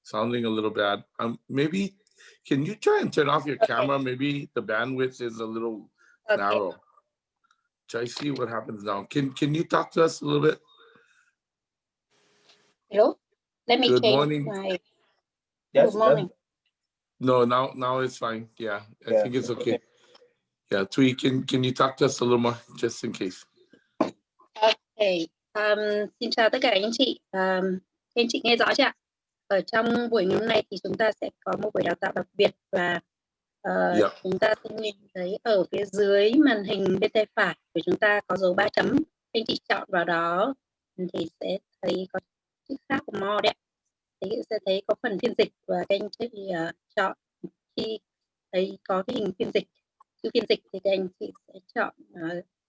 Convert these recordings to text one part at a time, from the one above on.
Sounding a little bad. Maybe can you try and turn off your camera? Maybe the bandwidth is a little narrow. Try see what happens now. Can you talk to us a little bit? Hello. Let me Good change morning. my. Yes, Good morning. No, now it's fine. Yeah, I think it's okay. Yeah, Thuy, can you talk to us a little more, just in case? Okay. Xin chào tất cả anh chị. Các anh chị nghe rõ chưa ạ? Ở trong buổi ngày hôm nay thì chúng ta sẽ có một buổi đào tạo đặc biệt và chúng ta sẽ nhìn thấy ở phía dưới màn hình bên tay phải của chúng ta có dấu 3 chấm. Anh chị chọn vào đó thì sẽ thấy có chữ khác của Mo đấy. Thì sẽ thấy có phần phiên dịch và các anh chị chọn khi thấy có cái hình phiên dịch, chữ phiên dịch thì các anh chị sẽ chọn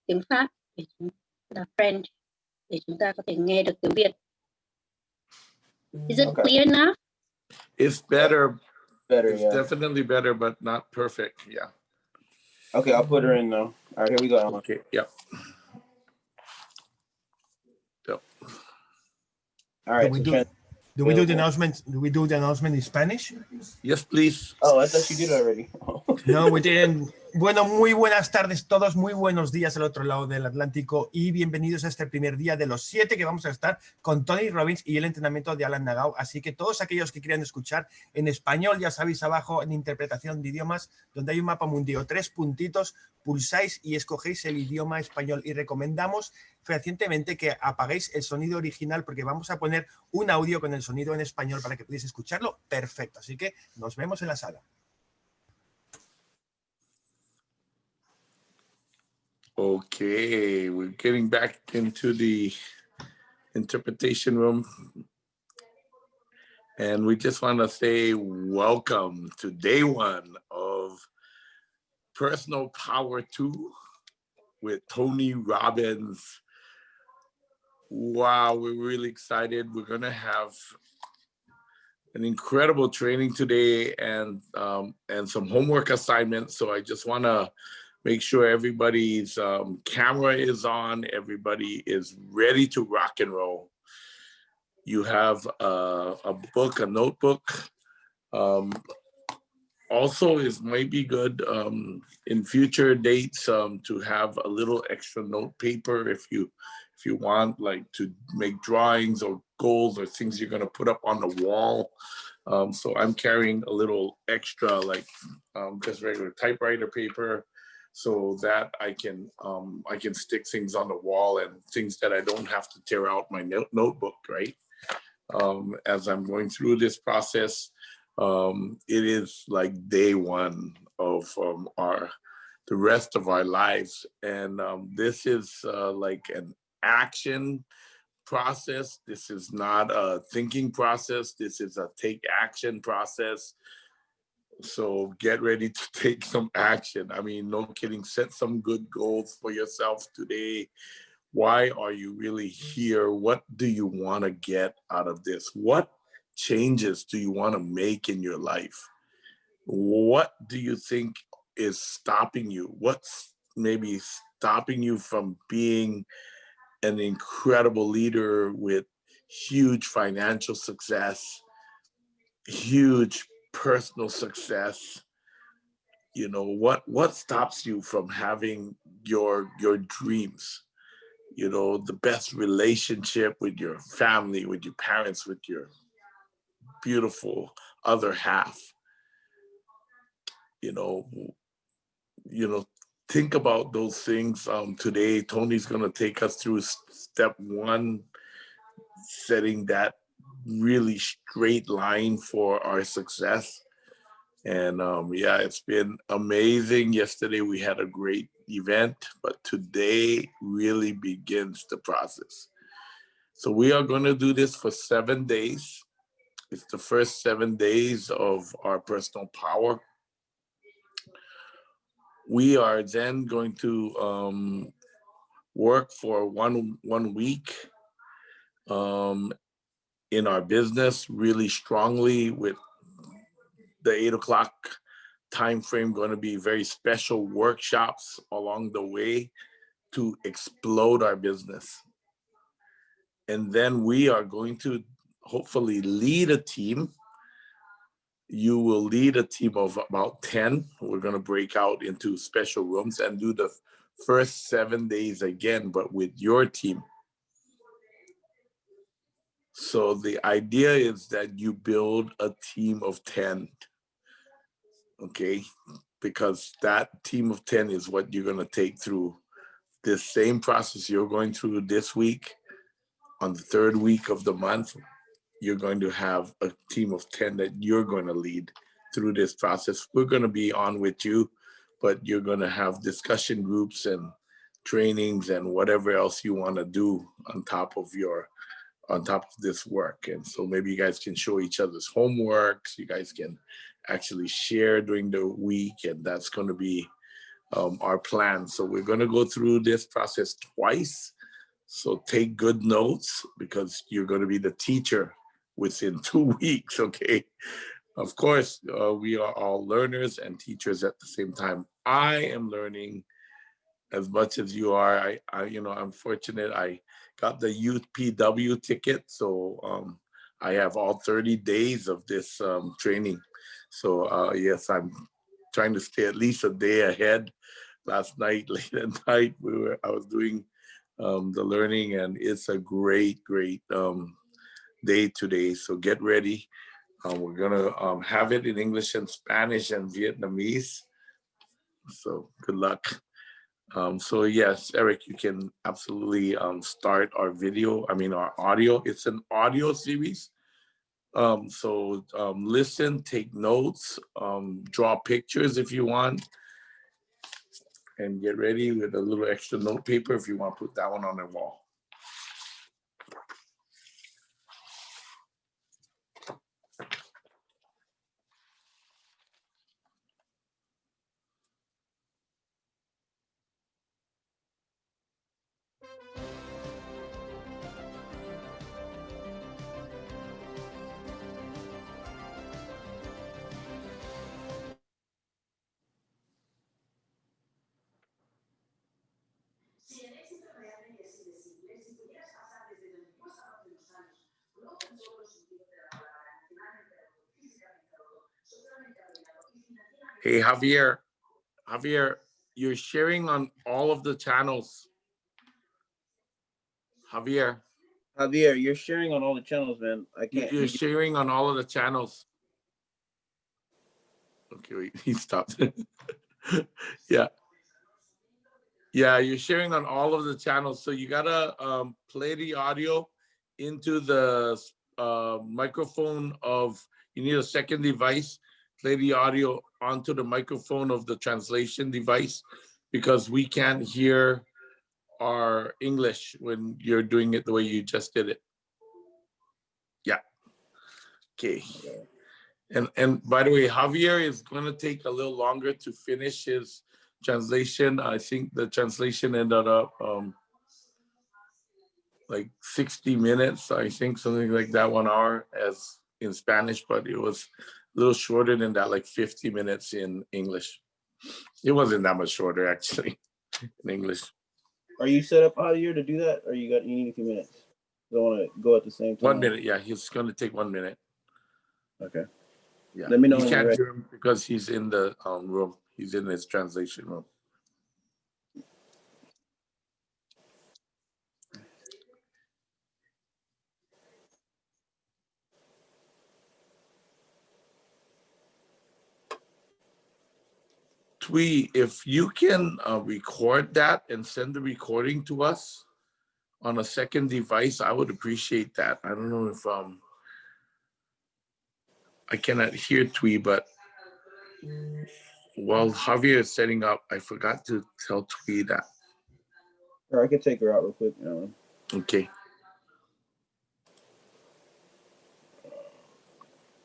tiếng Pháp để chúng là French để chúng ta có thể nghe được tiếng Việt. Is it clear enough? It's better. Better, it's definitely better, but not perfect. Yeah. Okay, I'll put her in now. All right, here we go. Okay. Yep. All right. Do we do the announcement? Do we do the announcement in Spanish? Yes, please. Oh, I thought you did already. No, we didn't. Bueno, muy buenas tardes todos, muy buenos días al otro lado del Atlántico y bienvenidos a este primer día de los 7 que vamos a estar con Tony Robbins y el entrenamiento de Alan Nagao. Así que todos aquellos que quieran escuchar en español, ya sabéis abajo en interpretación de idiomas, donde hay un mapa mundial, 3 puntitos, pulsáis y escogéis el idioma español y recomendamos fehacientemente que apaguéis el sonido original porque vamos a poner un audio con el sonido en español para que podáis escucharlo perfecto. Así que nos vemos en la sala. Okay, we're getting back into the interpretation room. And we just want to say welcome to day 1 of Personal Power 2 with Tony Robbins. Wow, we're really excited. We're going to have an incredible training today and some homework assignments. So I just want to make sure everybody's camera is on, everybody is ready to rock and roll. You have a book, a notebook. Also, it might be good in future dates to have a little extra note paper if you want, like to make drawings or goals or things you're gonna put up on the wall. So I'm carrying a little extra, like just regular typewriter paper, so that I can stick things on the wall and things that I don't have to tear out my notebook, right? As I'm going through this process, it is like day 1 of the rest of our lives, and this is like an action process. This is not a thinking process. This is a take action process. So get ready to take some action. I mean, no kidding, set some good goals for yourself today. Why are you really here? What do you want to get out of this? What changes do you want to make in your life? What do you think is stopping you? What's maybe stopping you from being an incredible leader with huge financial success, huge personal success? You know, what stops you from having your dreams? You know, the best relationship with your family, with your parents, with your beautiful other half. You know, think about those things. Today, Tony's going to take us through step 1, setting that really straight line for our success. And yeah, it's been amazing. Yesterday we had a great event, but today really begins the process. So we are going to do this for 7 days. It's the first 7 days of our personal power. We are then going to work for one week in our business really strongly, with the 8 o'clock time frame going to be very special workshops along the way to explode our business. And then we are going to hopefully lead a team You will lead a team of about 10. We're going to break out into special rooms and do the first 7 days again, but with your team. So the idea is that you build a team of 10, okay? Because that team of 10 is what you're going to take through this same process you're going through this week. On the 3rd week of the month, you're going to have a team of 10 that you're going to lead through this process. We're going to be on with you, but you're going to have discussion groups and trainings and whatever else you want to do on top of this work. And so maybe you guys can show each other's homeworks. You guys can actually share during the week, and that's going to be our plan. So we're going to go through this process twice. So take good notes, because you're going to be the teacher within 2 weeks, okay? Of course, we are all learners and teachers at the same time. I am learning as much as you are. I'm fortunate. I got the UPW ticket, so I have all 30 days of this training. So yes, I'm trying to stay at least a day ahead. Last night, late at night, I was doing the learning, and it's a great day today. So get ready. We're gonna have it in English and Spanish and Vietnamese. So good luck. So yes, Eric, you can absolutely start our audio. It's an audio series. So listen, take notes, draw pictures if you want, and get ready with a little extra note paper if you want to put that one on the wall. Hey, Javier, you're sharing on all of the channels. Javier, Javier, you're sharing on all the channels, man. I can't. you're sharing on all of the channels. Okay, wait, he stopped. Yeah. Yeah, you're sharing on all of the channels. So you gotta play the audio into the microphone you need a second device. Play the audio onto the microphone of the translation device, because we can't hear our English when you're doing it the way you just did it. Yeah. Okay. And by the way, Javier is going to take a little longer to finish his translation. I think the translation ended up like 60 minutes, I think, something like that, 1 hour as in Spanish, but it was a little shorter than that, like 50 minutes in English. It wasn't that much shorter, actually, in English. Are you set up, Javier, to do that, or you need a few minutes? Don't want to go at the same time. 1 minute, yeah. He's going to take 1 minute. Okay. Yeah. Let me know You when you're can't ready. hear him because he's in the room. He's in his translation room. Twee, if you can record that and send the recording to us on a second device, I would appreciate that. I don't know if I cannot hear Twee, but while Javier is setting up, I forgot to tell Twee that. Or I can take her out real quick. Okay.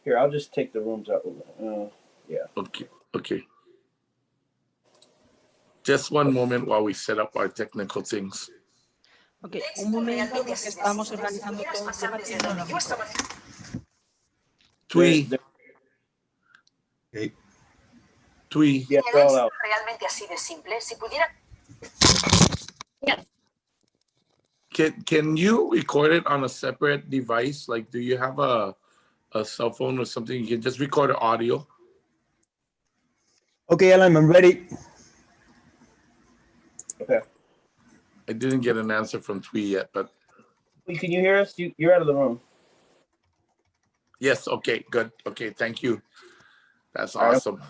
Here, I'll just take the rooms out. Yeah. Okay. Okay. Just one moment while we set up our technical things. Ok, un momento porque estamos organizando todo el tema tecnológico. Twee. Okay. Twee. Yeah, they're all out. Realmente así de simple. Si pudiera. Yes. Can you record it on a separate device? Like, do you have a a cell phone or something, you can just record audio. Okay, Alan, I'm ready. Okay. I didn't get an answer from Twee yet, but Can you hear us? You're out of the room. yes. Okay, good. Okay, thank you. That's All right. awesome.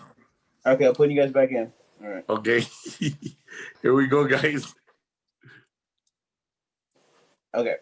Okay, I'll put you guys back in. All right. Okay, here we go, guys. Okay.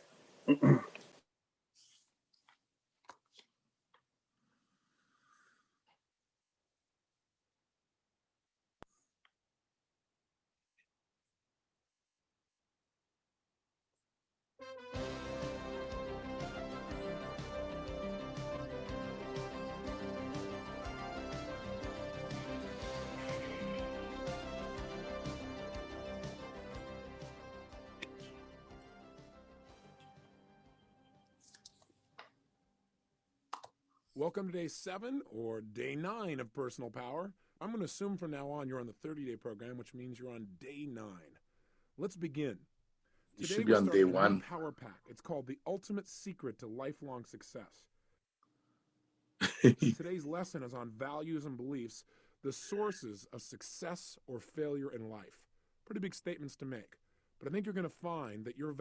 Welcome to day 7 or day 9 of personal power. I'm going to assume from now on you're on the 30-day program, which means you're on day 9. Let's begin. You Today should be we're on starting day a new 1. power pack. It's called The Ultimate Secret to Lifelong Success. Today's lesson is on values and beliefs, the sources of success or failure in life. Pretty big statements to make, but I think you're going to find that your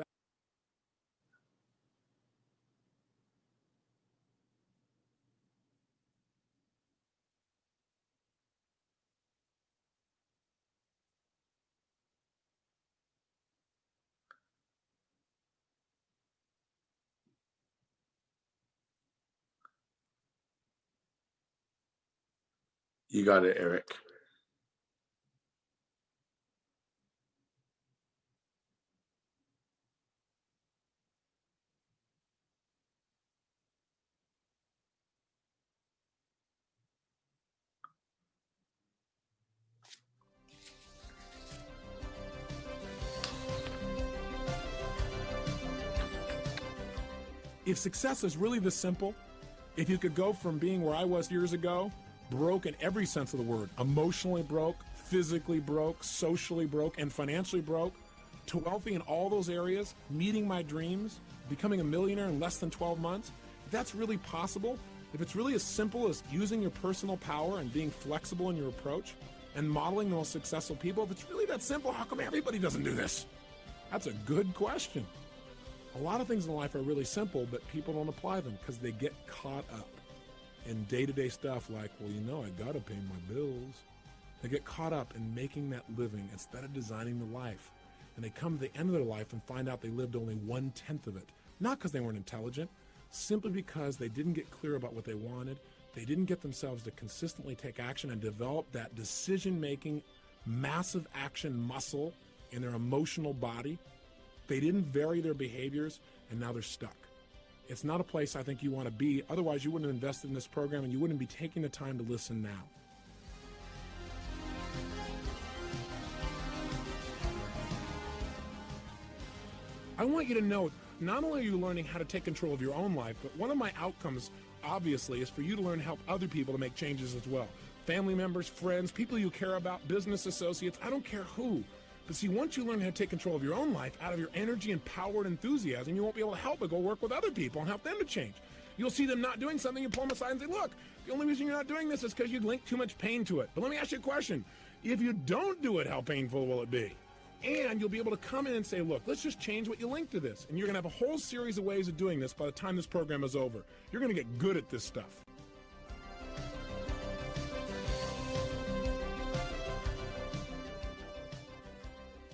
You got it, Eric. If success is really this simple, if you could go from being where I was years ago, broke in every sense of the word, emotionally broke, physically broke, socially broke, and financially broke, to wealthy in all those areas, meeting my dreams, becoming a millionaire in less than 12 months, if that's really possible, if it's really as simple as using your personal power and being flexible in your approach and modeling the most successful people, if it's really that simple, how come everybody doesn't do this? That's a good question. A lot of things in life are really simple, but people don't apply them because they get caught up in day-to-day stuff like, well, you know, I gotta pay my bills. They get caught up in making that living instead of designing the life. And they come to the end of their life and find out they lived only 1/10 of it. Not because they weren't intelligent, simply because they didn't get clear about what they wanted. They didn't get themselves to consistently take action and develop that decision-making, massive action muscle in their emotional body. They didn't vary their behaviors, and now they're stuck. It's not a place I think you want to be. Otherwise, you wouldn't have invested in this program, and you wouldn't be taking the time to listen now. I want you to know, not only are you learning how to take control of your own life, but one of my outcomes, obviously, is for you to learn to help other people to make changes as well. Family members, friends, people you care about, business associates, I don't care who. But see, once you learn how to take control of your own life, out of your energy and power and enthusiasm, you won't be able to help but go work with other people and help them to change. You'll see them not doing something, you pull them aside and say, look, the only reason you're not doing this is because you link too much pain to it. But let me ask you a question. If you don't do it, how painful will it be? And you'll be able to come in and say, look, let's just change what you link to this. And you're going to have a whole series of ways of doing this by the time this program is over. You're going to get good at this stuff.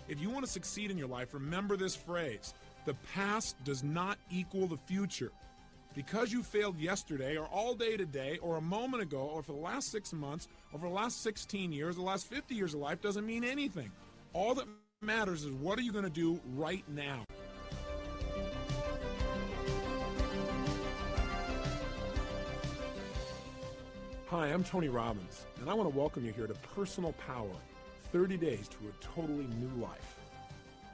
If you want to succeed in your life, remember this phrase: the past does not equal the future. Because you failed yesterday, or all day today, or a moment ago, or for the last 6 months, or for the last 16 years, the last 50 years of life doesn't mean anything. All that matters is what are you going to do right now? Hi, I'm Tony Robbins, and I want to welcome you here to Personal Power, 30 days to a totally new life.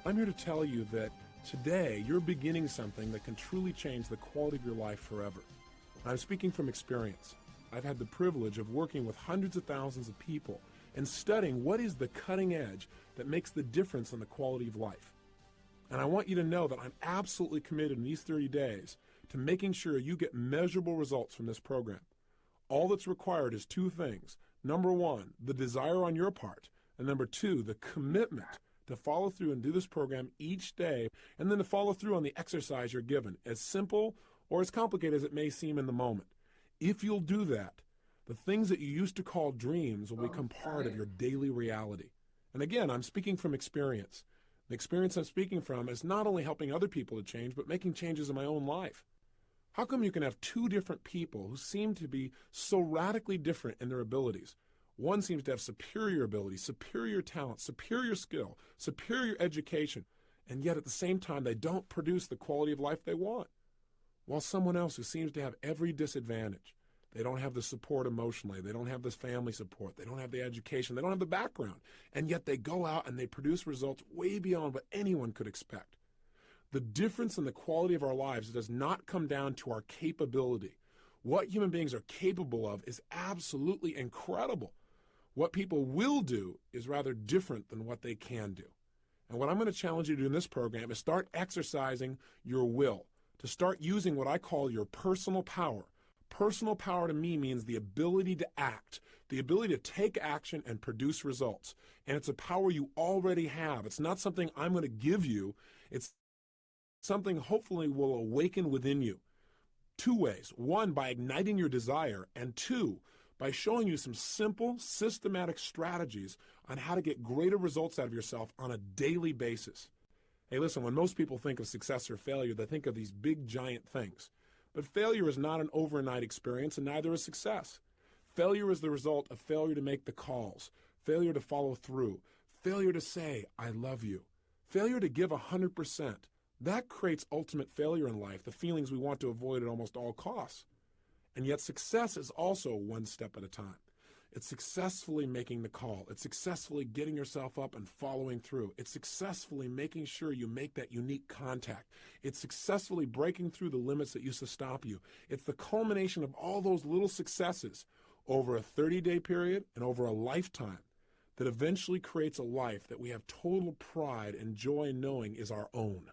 I'm here to tell you that today you're beginning something that can truly change the quality of your life forever. I'm speaking from experience. I've had the privilege of working with hundreds of thousands of people and studying what is the cutting edge that makes the difference in the quality of life. And I want you to know that I'm absolutely committed in these 30 days to making sure you get measurable results from this program. All that's required is two things. Number one, the desire on your part. And number two, the commitment to follow through and do this program each day, and then to follow through on the exercise you're given, as simple or as complicated as it may seem in the moment. If you'll do that, the things that you used to call dreams will become part of your daily reality. And again, I'm speaking from experience. The experience I'm speaking from is not only helping other people to change, but making changes in my own life. How come you can have two different people who seem to be so radically different in their abilities? One seems to have superior ability, superior talent, superior skill, superior education, and yet at the same time they don't produce the quality of life they want. While someone else who seems to have every disadvantage, they don't have the support emotionally, they don't have this family support, they don't have the education, they don't have the background, and yet they go out and they produce results way beyond what anyone could expect. The difference in the quality of our lives does not come down to our capability. What human beings are capable of is absolutely incredible. What people will do is rather different than what they can do. And what I'm going to challenge you to do in this program is start exercising your will, to start using what I call your personal power. Personal power to me means the ability to act, the ability to take action and produce results. And it's a power you already have. It's not something I'm going to give you. It's something hopefully will awaken within you. Two ways. One, by igniting your desire, and two, by showing you some simple, systematic strategies on how to get greater results out of yourself on a daily basis. Hey, listen, when most people think of success or failure, they think of these big, giant things. But failure is not an overnight experience, and neither is success. Failure is the result of failure to make the calls, failure to follow through, failure to say, I love you, failure to give 100%. That creates ultimate failure in life, the feelings we want to avoid at almost all costs. And yet success is also one step at a time. It's successfully making the call. It's successfully getting yourself up and following through. It's successfully making sure you make that unique contact. It's successfully breaking through the limits that used to stop you. It's the culmination of all those little successes over a 30-day period and over a lifetime that eventually creates a life that we have total pride and joy knowing is our own.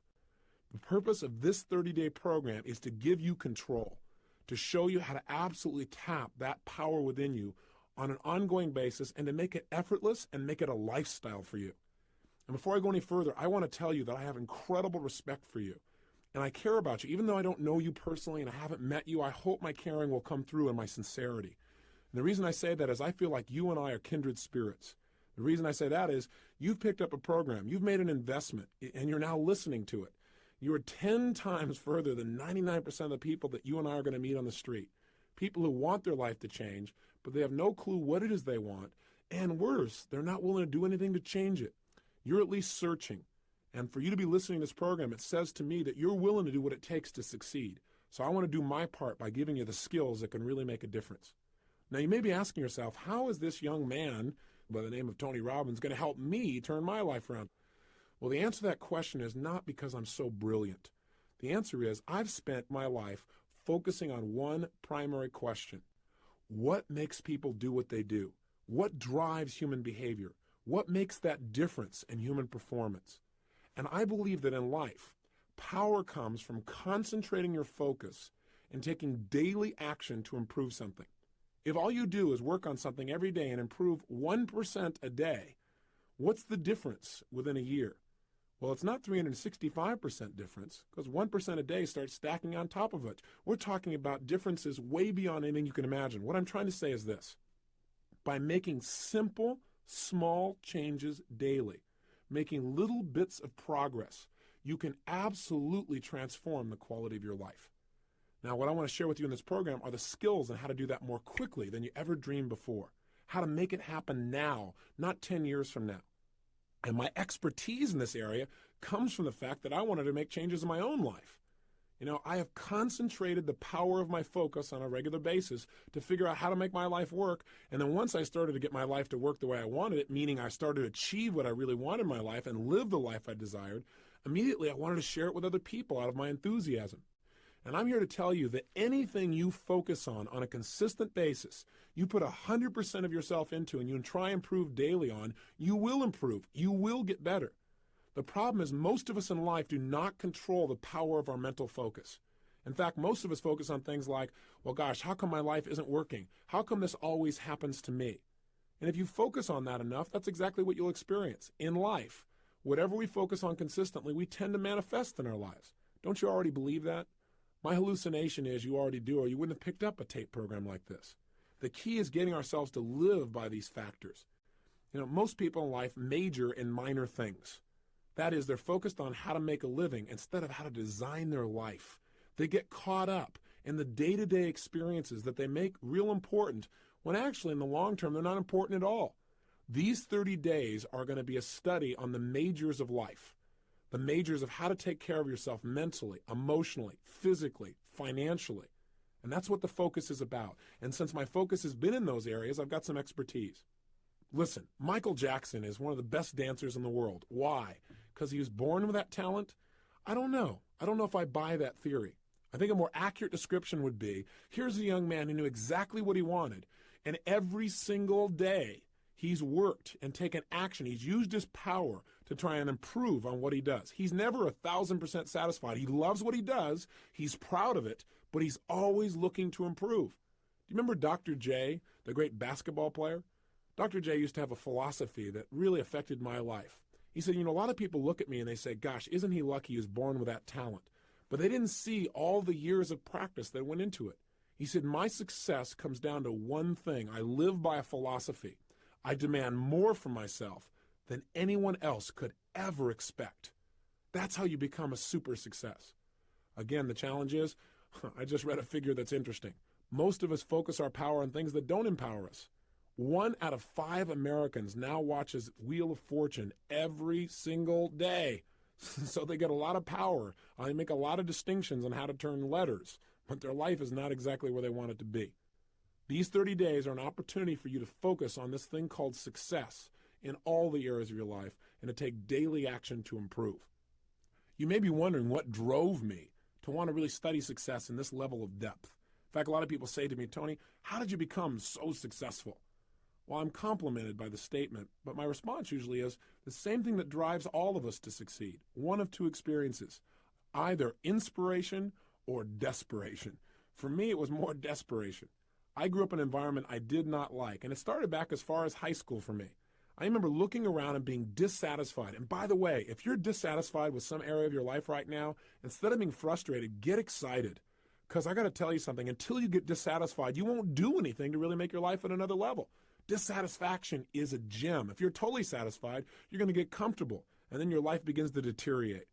The purpose of this 30-day program is to give you control, to show you how to absolutely tap that power within you on an ongoing basis and to make it effortless and make it a lifestyle for you. And before I go any further, I want to tell you that I have incredible respect for you. And I care about you. Even though I don't know you personally and I haven't met you, I hope my caring will come through in my sincerity. And the reason I say that is I feel like you and I are kindred spirits. The reason I say that is you've picked up a program, you've made an investment, and you're now listening to it. You are 10 times further than 99% of the people that you and I are going to meet on the street. People who want their life to change, but they have no clue what it is they want. And worse, they're not willing to do anything to change it. You're at least searching. And for you to be listening to this program, it says to me that you're willing to do what it takes to succeed. So I want to do my part by giving you the skills that can really make a difference. Now, you may be asking yourself, how is this young man by the name of Tony Robbins going to help me turn my life around? Well, the answer to that question is not because I'm so brilliant. The answer is I've spent my life focusing on one primary question. What makes people do what they do? What drives human behavior? What makes that difference in human performance? And I believe that in life, power comes from concentrating your focus and taking daily action to improve something. If all you do is work on something every day and improve 1% a day, what's the difference within a year? Well, it's not 365% difference because 1% a day starts stacking on top of it. We're talking about differences way beyond anything you can imagine. What I'm trying to say is this. By making simple, small changes daily, making little bits of progress, you can absolutely transform the quality of your life. Now, what I want to share with you in this program are the skills on how to do that more quickly than you ever dreamed before. How to make it happen now, not 10 years from now. And my expertise in this area comes from the fact that I wanted to make changes in my own life. You know, I have concentrated the power of my focus on a regular basis to figure out how to make my life work. And then once I started to get my life to work the way I wanted it, meaning I started to achieve what I really wanted in my life and live the life I desired, immediately I wanted to share it with other people out of my enthusiasm. And I'm here to tell you that anything you focus on a consistent basis, you put 100% of yourself into and you try and improve daily on, you will improve. You will get better. The problem is most of us in life do not control the power of our mental focus. In fact, most of us focus on things like, well, gosh, how come my life isn't working? How come this always happens to me? And if you focus on that enough, that's exactly what you'll experience in life. Whatever we focus on consistently, we tend to manifest in our lives. Don't you already believe that? My hallucination is you already do, or you wouldn't have picked up a tape program like this. The key is getting ourselves to live by these factors. You know, most people in life major in minor things. That is, they're focused on how to make a living instead of how to design their life. They get caught up in the day-to-day experiences that they make real important when actually in the long term they're not important at all. These 30 days are going to be a study on the majors of life, the majors of how to take care of yourself mentally, emotionally, physically, financially. And that's what the focus is about. And since my focus has been in those areas, I've got some expertise. Listen, Michael Jackson is one of the best dancers in the world. Why? Because he was born with that talent? I don't know. I don't know if I buy that theory. I think a more accurate description would be, here's a young man who knew exactly what he wanted, and every single day he's worked and taken action. He's used his power to try and improve on what he does. He's never 1,000% satisfied. He loves what he does. He's proud of it, but he's always looking to improve. Do you remember Dr. J, the great basketball player? Dr. J used to have a philosophy that really affected my life. He said, you know, a lot of people look at me and they say, gosh, isn't he lucky he was born with that talent? But they didn't see all the years of practice that went into it. He said, my success comes down to one thing. I live by a philosophy. I demand more from myself than anyone else could ever expect. That's how you become a super success. Again, the challenge is, I just read a figure that's interesting. Most of us focus our power on things that don't empower us. 1 out of 5 Americans now watches Wheel of Fortune every single day. So they get a lot of power. They make a lot of distinctions on how to turn letters, but their life is not exactly where they want it to be. These 30 days are an opportunity for you to focus on this thing called success in all the areas of your life and to take daily action to improve. You may be wondering what drove me to want to really study success in this level of depth. In fact, a lot of people say to me, Tony, how did you become so successful? Well, I'm complimented by the statement, but my response usually is the same thing that drives all of us to succeed. One of two experiences, either inspiration or desperation. For me, it was more desperation. I grew up in an environment I did not like, and it started back as far as high school for me. I remember looking around and being dissatisfied. And by the way, if you're dissatisfied with some area of your life right now, instead of being frustrated, get excited. Because I got to tell you something, until you get dissatisfied, you won't do anything to really make your life at another level. Dissatisfaction is a gem. If you're totally satisfied, you're going to get comfortable, and then your life begins to deteriorate.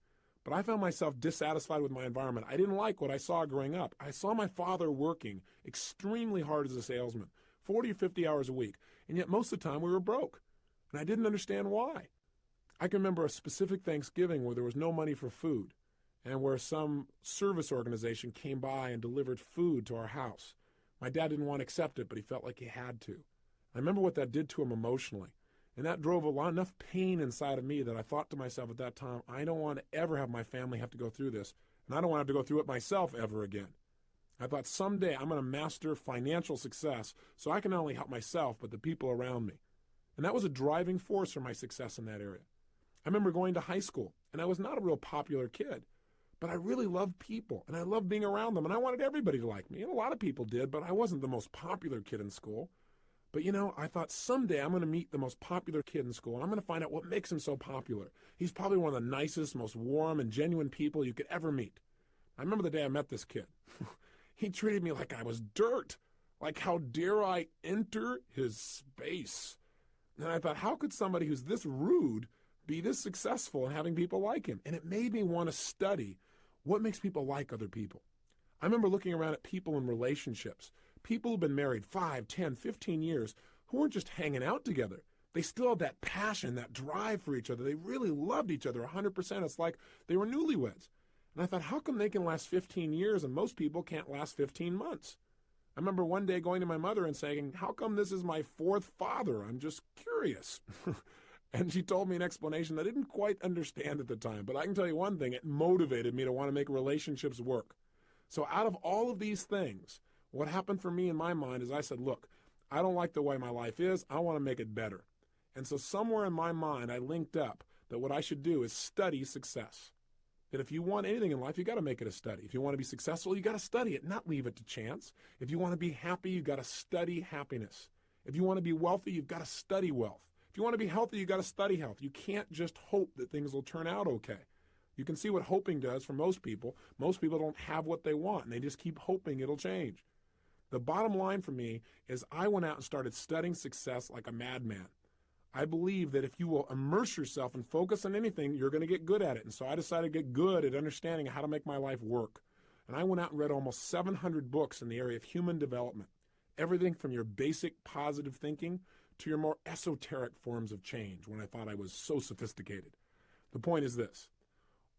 But I found myself dissatisfied with my environment. I didn't like what I saw growing up. I saw my father working extremely hard as a salesman, 40 or 50 hours a week, and yet most of the time we were broke, and I didn't understand why. I can remember a specific Thanksgiving where there was no money for food, and where some service organization came by and delivered food to our house. My dad didn't want to accept it, but he felt like he had to. I remember what that did to him emotionally. And that drove enough pain inside of me that I thought to myself at that time, I don't want to ever have my family have to go through this. And I don't want to have to go through it myself ever again. I thought someday I'm going to master financial success so I can not only help myself, but the people around me. And that was a driving force for my success in that area. I remember going to high school, and I was not a real popular kid. But I really loved people, and I loved being around them, and I wanted everybody to like me. And a lot of people did, but I wasn't the most popular kid in school. But, you know, I thought someday I'm going to meet the most popular kid in school, and I'm going to find out what makes him so popular. He's probably one of the nicest, most warm and genuine people you could ever meet. I remember the day I met this kid. He treated me like I was dirt. Like, how dare I enter his space? And I thought, how could somebody who's this rude be this successful and having people like him? And it made me want to study what makes people like other people. I remember looking around at people in relationships, people who've been married 5, 10, 15 years, who weren't just hanging out together. They still had that passion, that drive for each other. They really loved each other 100%. It's like they were newlyweds. And I thought, how come they can last 15 years and most people can't last 15 months? I remember one day going to my mother and saying, how come this is my 4th father? I'm just curious. And she told me an explanation that I didn't quite understand at the time. But I can tell you one thing, it motivated me to want to make relationships work. So out of all of these things, what happened for me in my mind is I said, look, I don't like the way my life is. I want to make it better. And so somewhere in my mind, I linked up that what I should do is study success. that if you want anything in life, you got to make it a study. If you want to be successful, you got to study it, not leave it to chance. If you want to be happy, you got to study happiness. If you want to be wealthy, you've got to study wealth. If you want to be healthy, you got to study health. You can't just hope that things will turn out okay. You can see what hoping does for most people. Most people don't have what they want, and they just keep hoping it'll change. The bottom line for me is I went out and started studying success like a madman. I believe that if you will immerse yourself and focus on anything, you're going to get good at it. And so I decided to get good at understanding how to make my life work. And I went out and read almost 700 books in the area of human development. Everything from your basic positive thinking to your more esoteric forms of change when I thought I was so sophisticated. The point is this.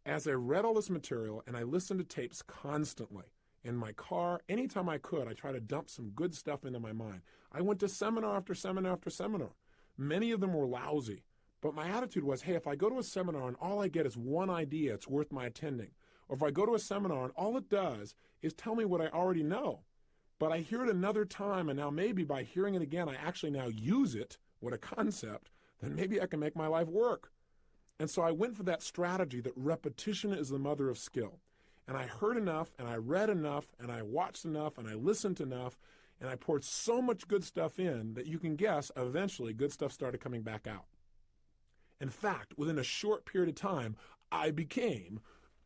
As I read all this material and I listened to tapes constantly, in my car, anytime I could, I tried to dump some good stuff into my mind. I went to seminar after seminar after seminar. Many of them were lousy, but my attitude was, hey, if I go to a seminar and all I get is one idea, it's worth my attending. Or if I go to a seminar and all it does is tell me what I already know, but I hear it another time, and now maybe by hearing it again, I actually now use it, what a concept, then maybe I can make my life work. And so I went for that strategy that repetition is the mother of skill. And I heard enough, and I read enough, and I watched enough, and I listened enough, and I poured so much good stuff in that you can guess eventually good stuff started coming back out. In fact, within a short period of time, I became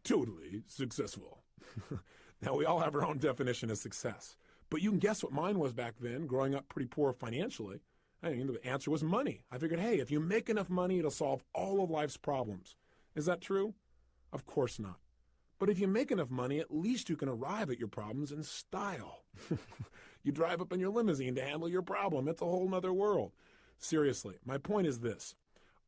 totally successful. Now, we all have our own definition of success, but you can guess what mine was back then, growing up pretty poor financially. I mean, the answer was money. I figured, hey, if you make enough money, it'll solve all of life's problems. Is that true? Of course not. But if you make enough money, at least you can arrive at your problems in style. You drive up in your limousine to handle your problem. It's a whole nother world. Seriously, my point is this.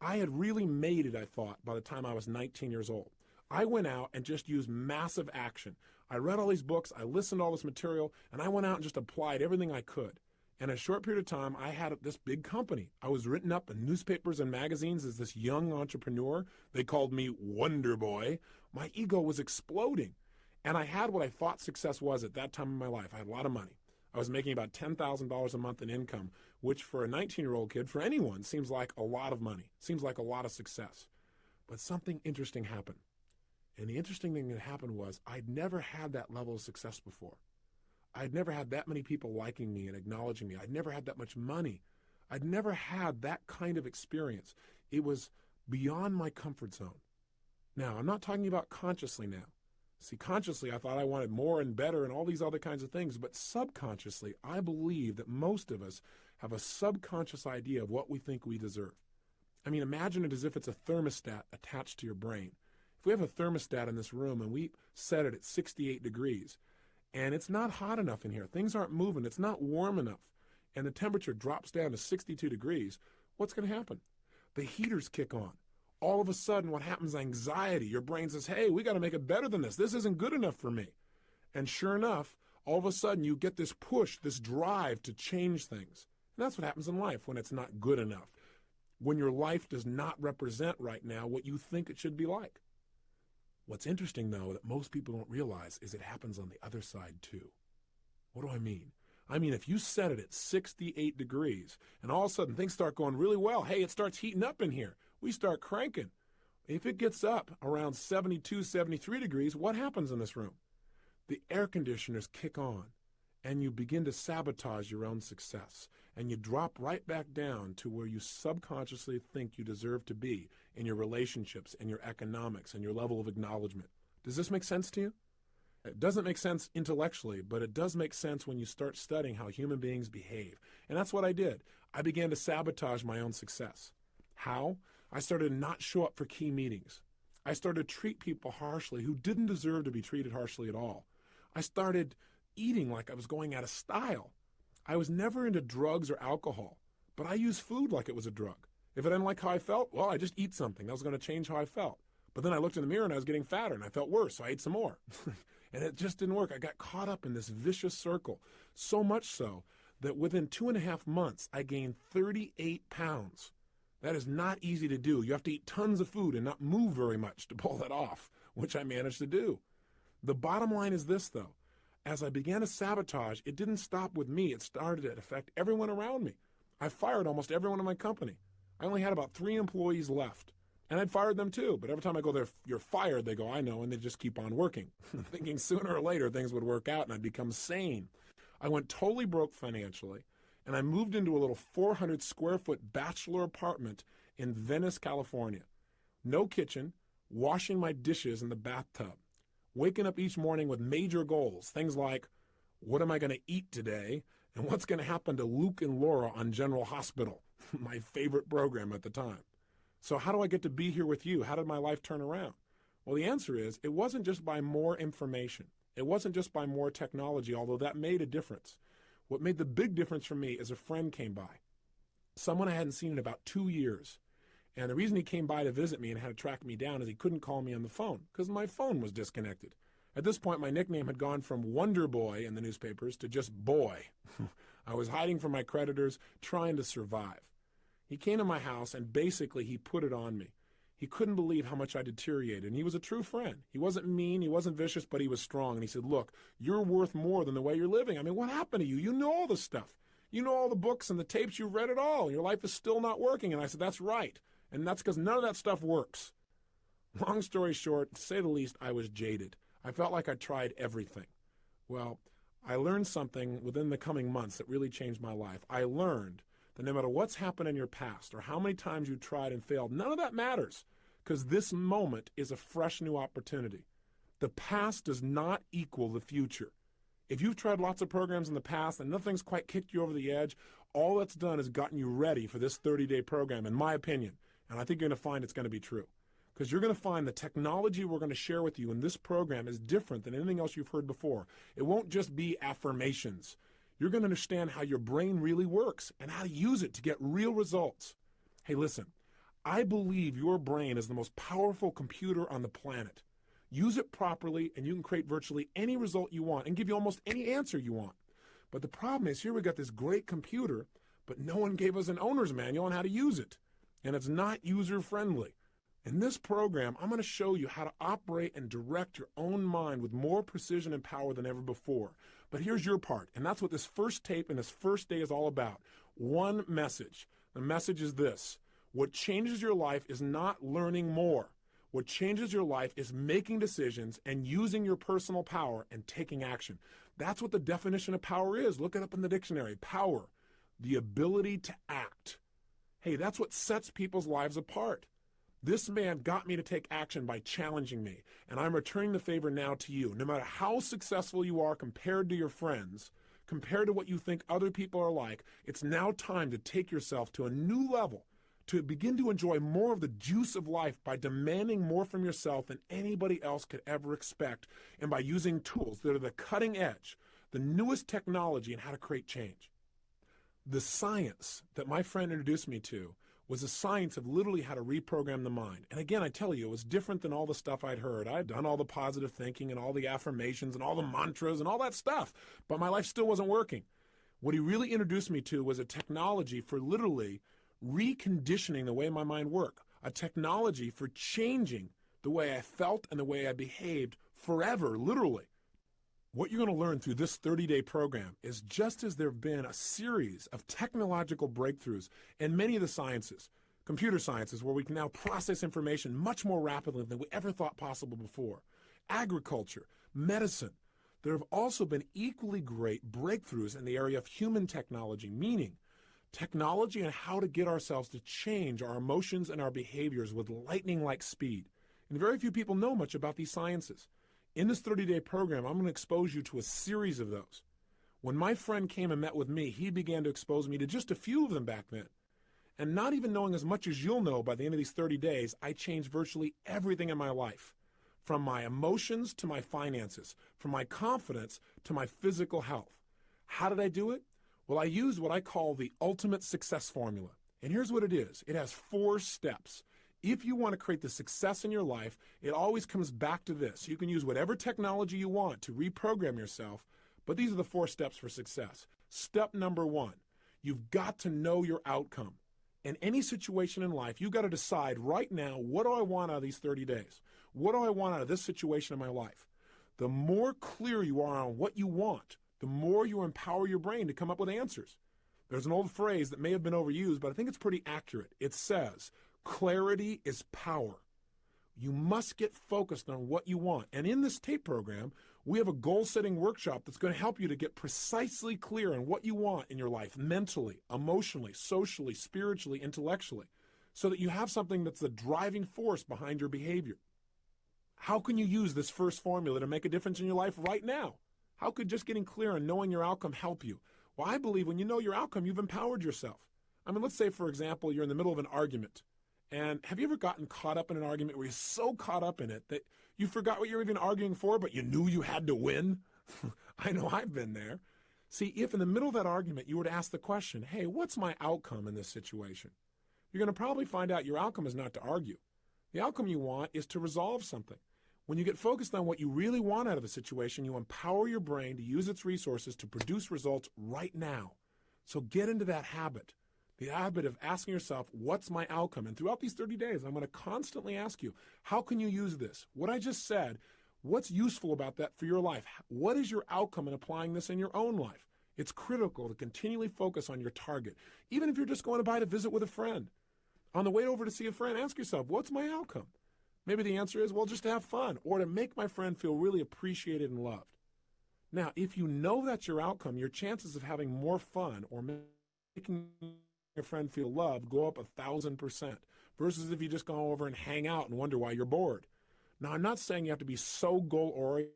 I had really made it, I thought, by the time I was 19 years old. I went out and just used massive action. I read all these books, I listened to all this material, and I went out and just applied everything I could. In a short period of time, I had this big company. I was written up in newspapers and magazines as this young entrepreneur. They called me Wonder Boy. My ego was exploding. And I had what I thought success was at that time in my life. I had a lot of money. I was making about $10,000 a month in income, which for a 19-year-old kid, for anyone, seems like a lot of money, seems like a lot of success. But something interesting happened. And the interesting thing that happened was I'd never had that level of success before. I'd never had that many people liking me and acknowledging me. I'd never had that much money. I'd never had that kind of experience. It was beyond my comfort zone. Now, I'm not talking about consciously now. See, consciously, I thought I wanted more and better and all these other kinds of things, but subconsciously, I believe that most of us have a subconscious idea of what we think we deserve. I mean, imagine it as if it's a thermostat attached to your brain. If we have a thermostat in this room and we set it at 68 degrees, and it's not hot enough in here, things aren't moving, it's not warm enough, and the temperature drops down to 62 degrees, what's going to happen? The heaters kick on. All of a sudden, what happens? Anxiety. Your brain says, hey, we got to make it better than this. This isn't good enough for me. And sure enough, all of a sudden, you get this push, this drive to change things. And that's what happens in life when it's not good enough, when your life does not represent right now what you think it should be like. What's interesting, though, that most people don't realize is it happens on the other side, too. What do I mean? I mean, if you set it at 68 degrees and all of a sudden things start going really well, hey, it starts heating up in here. We start cranking. If it gets up around 72, 73 degrees, what happens in this room? The air conditioners kick on and you begin to sabotage your own success. And you drop right back down to where you subconsciously think you deserve to be in your relationships and your economics and your level of acknowledgement. Does this make sense to you? It doesn't make sense intellectually, but it does make sense when you start studying how human beings behave. And that's what I did. I began to sabotage my own success. How? I started to not show up for key meetings. I started to treat people harshly who didn't deserve to be treated harshly at all. I started eating like I was going out of style. I was never into drugs or alcohol, but I used food like it was a drug. If I didn't like how I felt, well, I just eat something. That was going to change how I felt. But then I looked in the mirror and I was getting fatter and I felt worse, so I ate some more. And it just didn't work. I got caught up in this vicious circle, so much so that within 2.5 months, I gained 38 pounds. That is not easy to do. You have to eat tons of food and not move very much to pull that off, which I managed to do. The bottom line is this, though. As I began to sabotage, it didn't stop with me. It started to affect everyone around me. I fired almost everyone in my company. I only had about 3 employees left. And I'd fired them too. But every time I go there, you're fired, they go, I know, and they just keep on working, thinking sooner or later things would work out and I'd become sane. I went totally broke financially, and I moved into a little 400 square foot bachelor apartment in Venice, California. No kitchen, washing my dishes in the bathtub, waking up each morning with major goals, things like, what am I going to eat today? And what's going to happen to Luke and Laura on General Hospital, my favorite program at the time. So how do I get to be here with you? How did my life turn around? Well, the answer is it wasn't just by more information. It wasn't just by more technology, although that made a difference. What made the big difference for me is a friend came by, someone I hadn't seen in about 2 years. And the reason he came by to visit me and had to track me down is he couldn't call me on the phone because my phone was disconnected. At this point, my nickname had gone from Wonder Boy in the newspapers to just Boy. I was hiding from my creditors, trying to survive. He came to my house and basically he put it on me. He couldn't believe how much I deteriorated, and he was a true friend. He wasn't mean, he wasn't vicious, but he was strong. And he said, look, you're worth more than the way you're living. I mean, what happened to you? You know all the stuff. You know all the books and the tapes, you've read it all. Your life is still not working. And I said, that's right. And that's because none of that stuff works. Long story short, to say the least, I was jaded. I felt like I tried everything. Well, I learned something within the coming months that really changed my life. I learned that no matter what's happened in your past or how many times you tried and failed, none of that matters because this moment is a fresh new opportunity. The past does not equal the future. If you've tried lots of programs in the past and nothing's quite kicked you over the edge, all that's done is gotten you ready for this 30-day program, in my opinion. And I think you're going to find it's going to be true. Because you're going to find the technology we're going to share with you in this program is different than anything else you've heard before. It won't just be affirmations. You're going to understand how your brain really works and how to use it to get real results. Hey, listen, I believe your brain is the most powerful computer on the planet. Use it properly and you can create virtually any result you want and give you almost any answer you want. But the problem is here we got this great computer, but no one gave us an owner's manual on how to use it. And it's not user-friendly. In this program, I'm going to show you how to operate and direct your own mind with more precision and power than ever before. But here's your part, and that's what this first tape and this first day is all about. One message. The message is this. What changes your life is not learning more. What changes your life is making decisions and using your personal power and taking action. That's what the definition of power is. Look it up in the dictionary. Power, the ability to act. Hey, that's what sets people's lives apart. This man got me to take action by challenging me, and I'm returning the favor now to you. No matter how successful you are compared to your friends, compared to what you think other people are like, it's now time to take yourself to a new level, to begin to enjoy more of the juice of life by demanding more from yourself than anybody else could ever expect, and by using tools that are the cutting edge, the newest technology in how to create change. The science that my friend introduced me to was the science of literally how to reprogram the mind. And again, I tell you, it was different than all the stuff I'd heard. I'd done all the positive thinking and all the affirmations and all the mantras and all that stuff, but my life still wasn't working. What he really introduced me to was a technology for literally reconditioning the way my mind worked, a technology for changing the way I felt and the way I behaved forever, literally. What you're going to learn through this 30-day program is just as there have been a series of technological breakthroughs in many of the sciences, computer sciences, where we can now process information much more rapidly than we ever thought possible before, agriculture, medicine, there have also been equally great breakthroughs in the area of human technology, meaning technology and how to get ourselves to change our emotions and our behaviors with lightning-like speed. And very few people know much about these sciences. In this 30-day program, I'm going to expose you to a series of those. When my friend came and met with me, he began to expose me to just a few of them back then. And not even knowing as much as you'll know by the end of these 30 days, I changed virtually everything in my life. From my emotions to my finances, from my confidence to my physical health. How did I do it? Well, I used what I call the ultimate success formula. And here's what it is. It has 4 steps. If you want to create the success in your life, it always comes back to this. You can use whatever technology you want to reprogram yourself, but these are the 4 steps for success. Step number 1, you've got to know your outcome. In any situation in life, you've got to decide right now, what do I want out of these 30 days? What do I want out of this situation in my life? The more clear you are on what you want, the more you empower your brain to come up with answers. There's an old phrase that may have been overused, but I think it's pretty accurate. It says, Clarity is power. You must get focused on what you want. And in this tape program, we have a goal-setting workshop that's going to help you to get precisely clear on what you want in your life, mentally, emotionally, socially, spiritually, intellectually, so that you have something that's the driving force behind your behavior. How can you use this first formula to make a difference in your life right now? How could just getting clear and knowing your outcome help you? Well, I believe when you know your outcome, you've empowered yourself. I mean, let's say, for example, you're in the middle of an argument. And have you ever gotten caught up in an argument where you're so caught up in it that you forgot what you were even arguing for, but you knew you had to win? I know I've been there. See, if in the middle of that argument you were to ask the question, hey, what's my outcome in this situation? You're going to probably find out your outcome is not to argue. The outcome you want is to resolve something. When you get focused on what you really want out of a situation, you empower your brain to use its resources to produce results right now. So get into that habit. The habit of asking yourself, what's my outcome? And throughout these 30 days, I'm going to constantly ask you, how can you use this? What I just said, what's useful about that for your life? What is your outcome in applying this in your own life? It's critical to continually focus on your target. Even if you're just going to visit with a friend. On the way over to see a friend, ask yourself, what's my outcome? Maybe the answer is, well, just to have fun or to make my friend feel really appreciated and loved. Now, if you know that's your outcome, your chances of having more fun or making your friend feel loved go up 1,000% versus if you just go over and hang out and wonder why you're bored. Now, I'm not saying you have to be so goal-oriented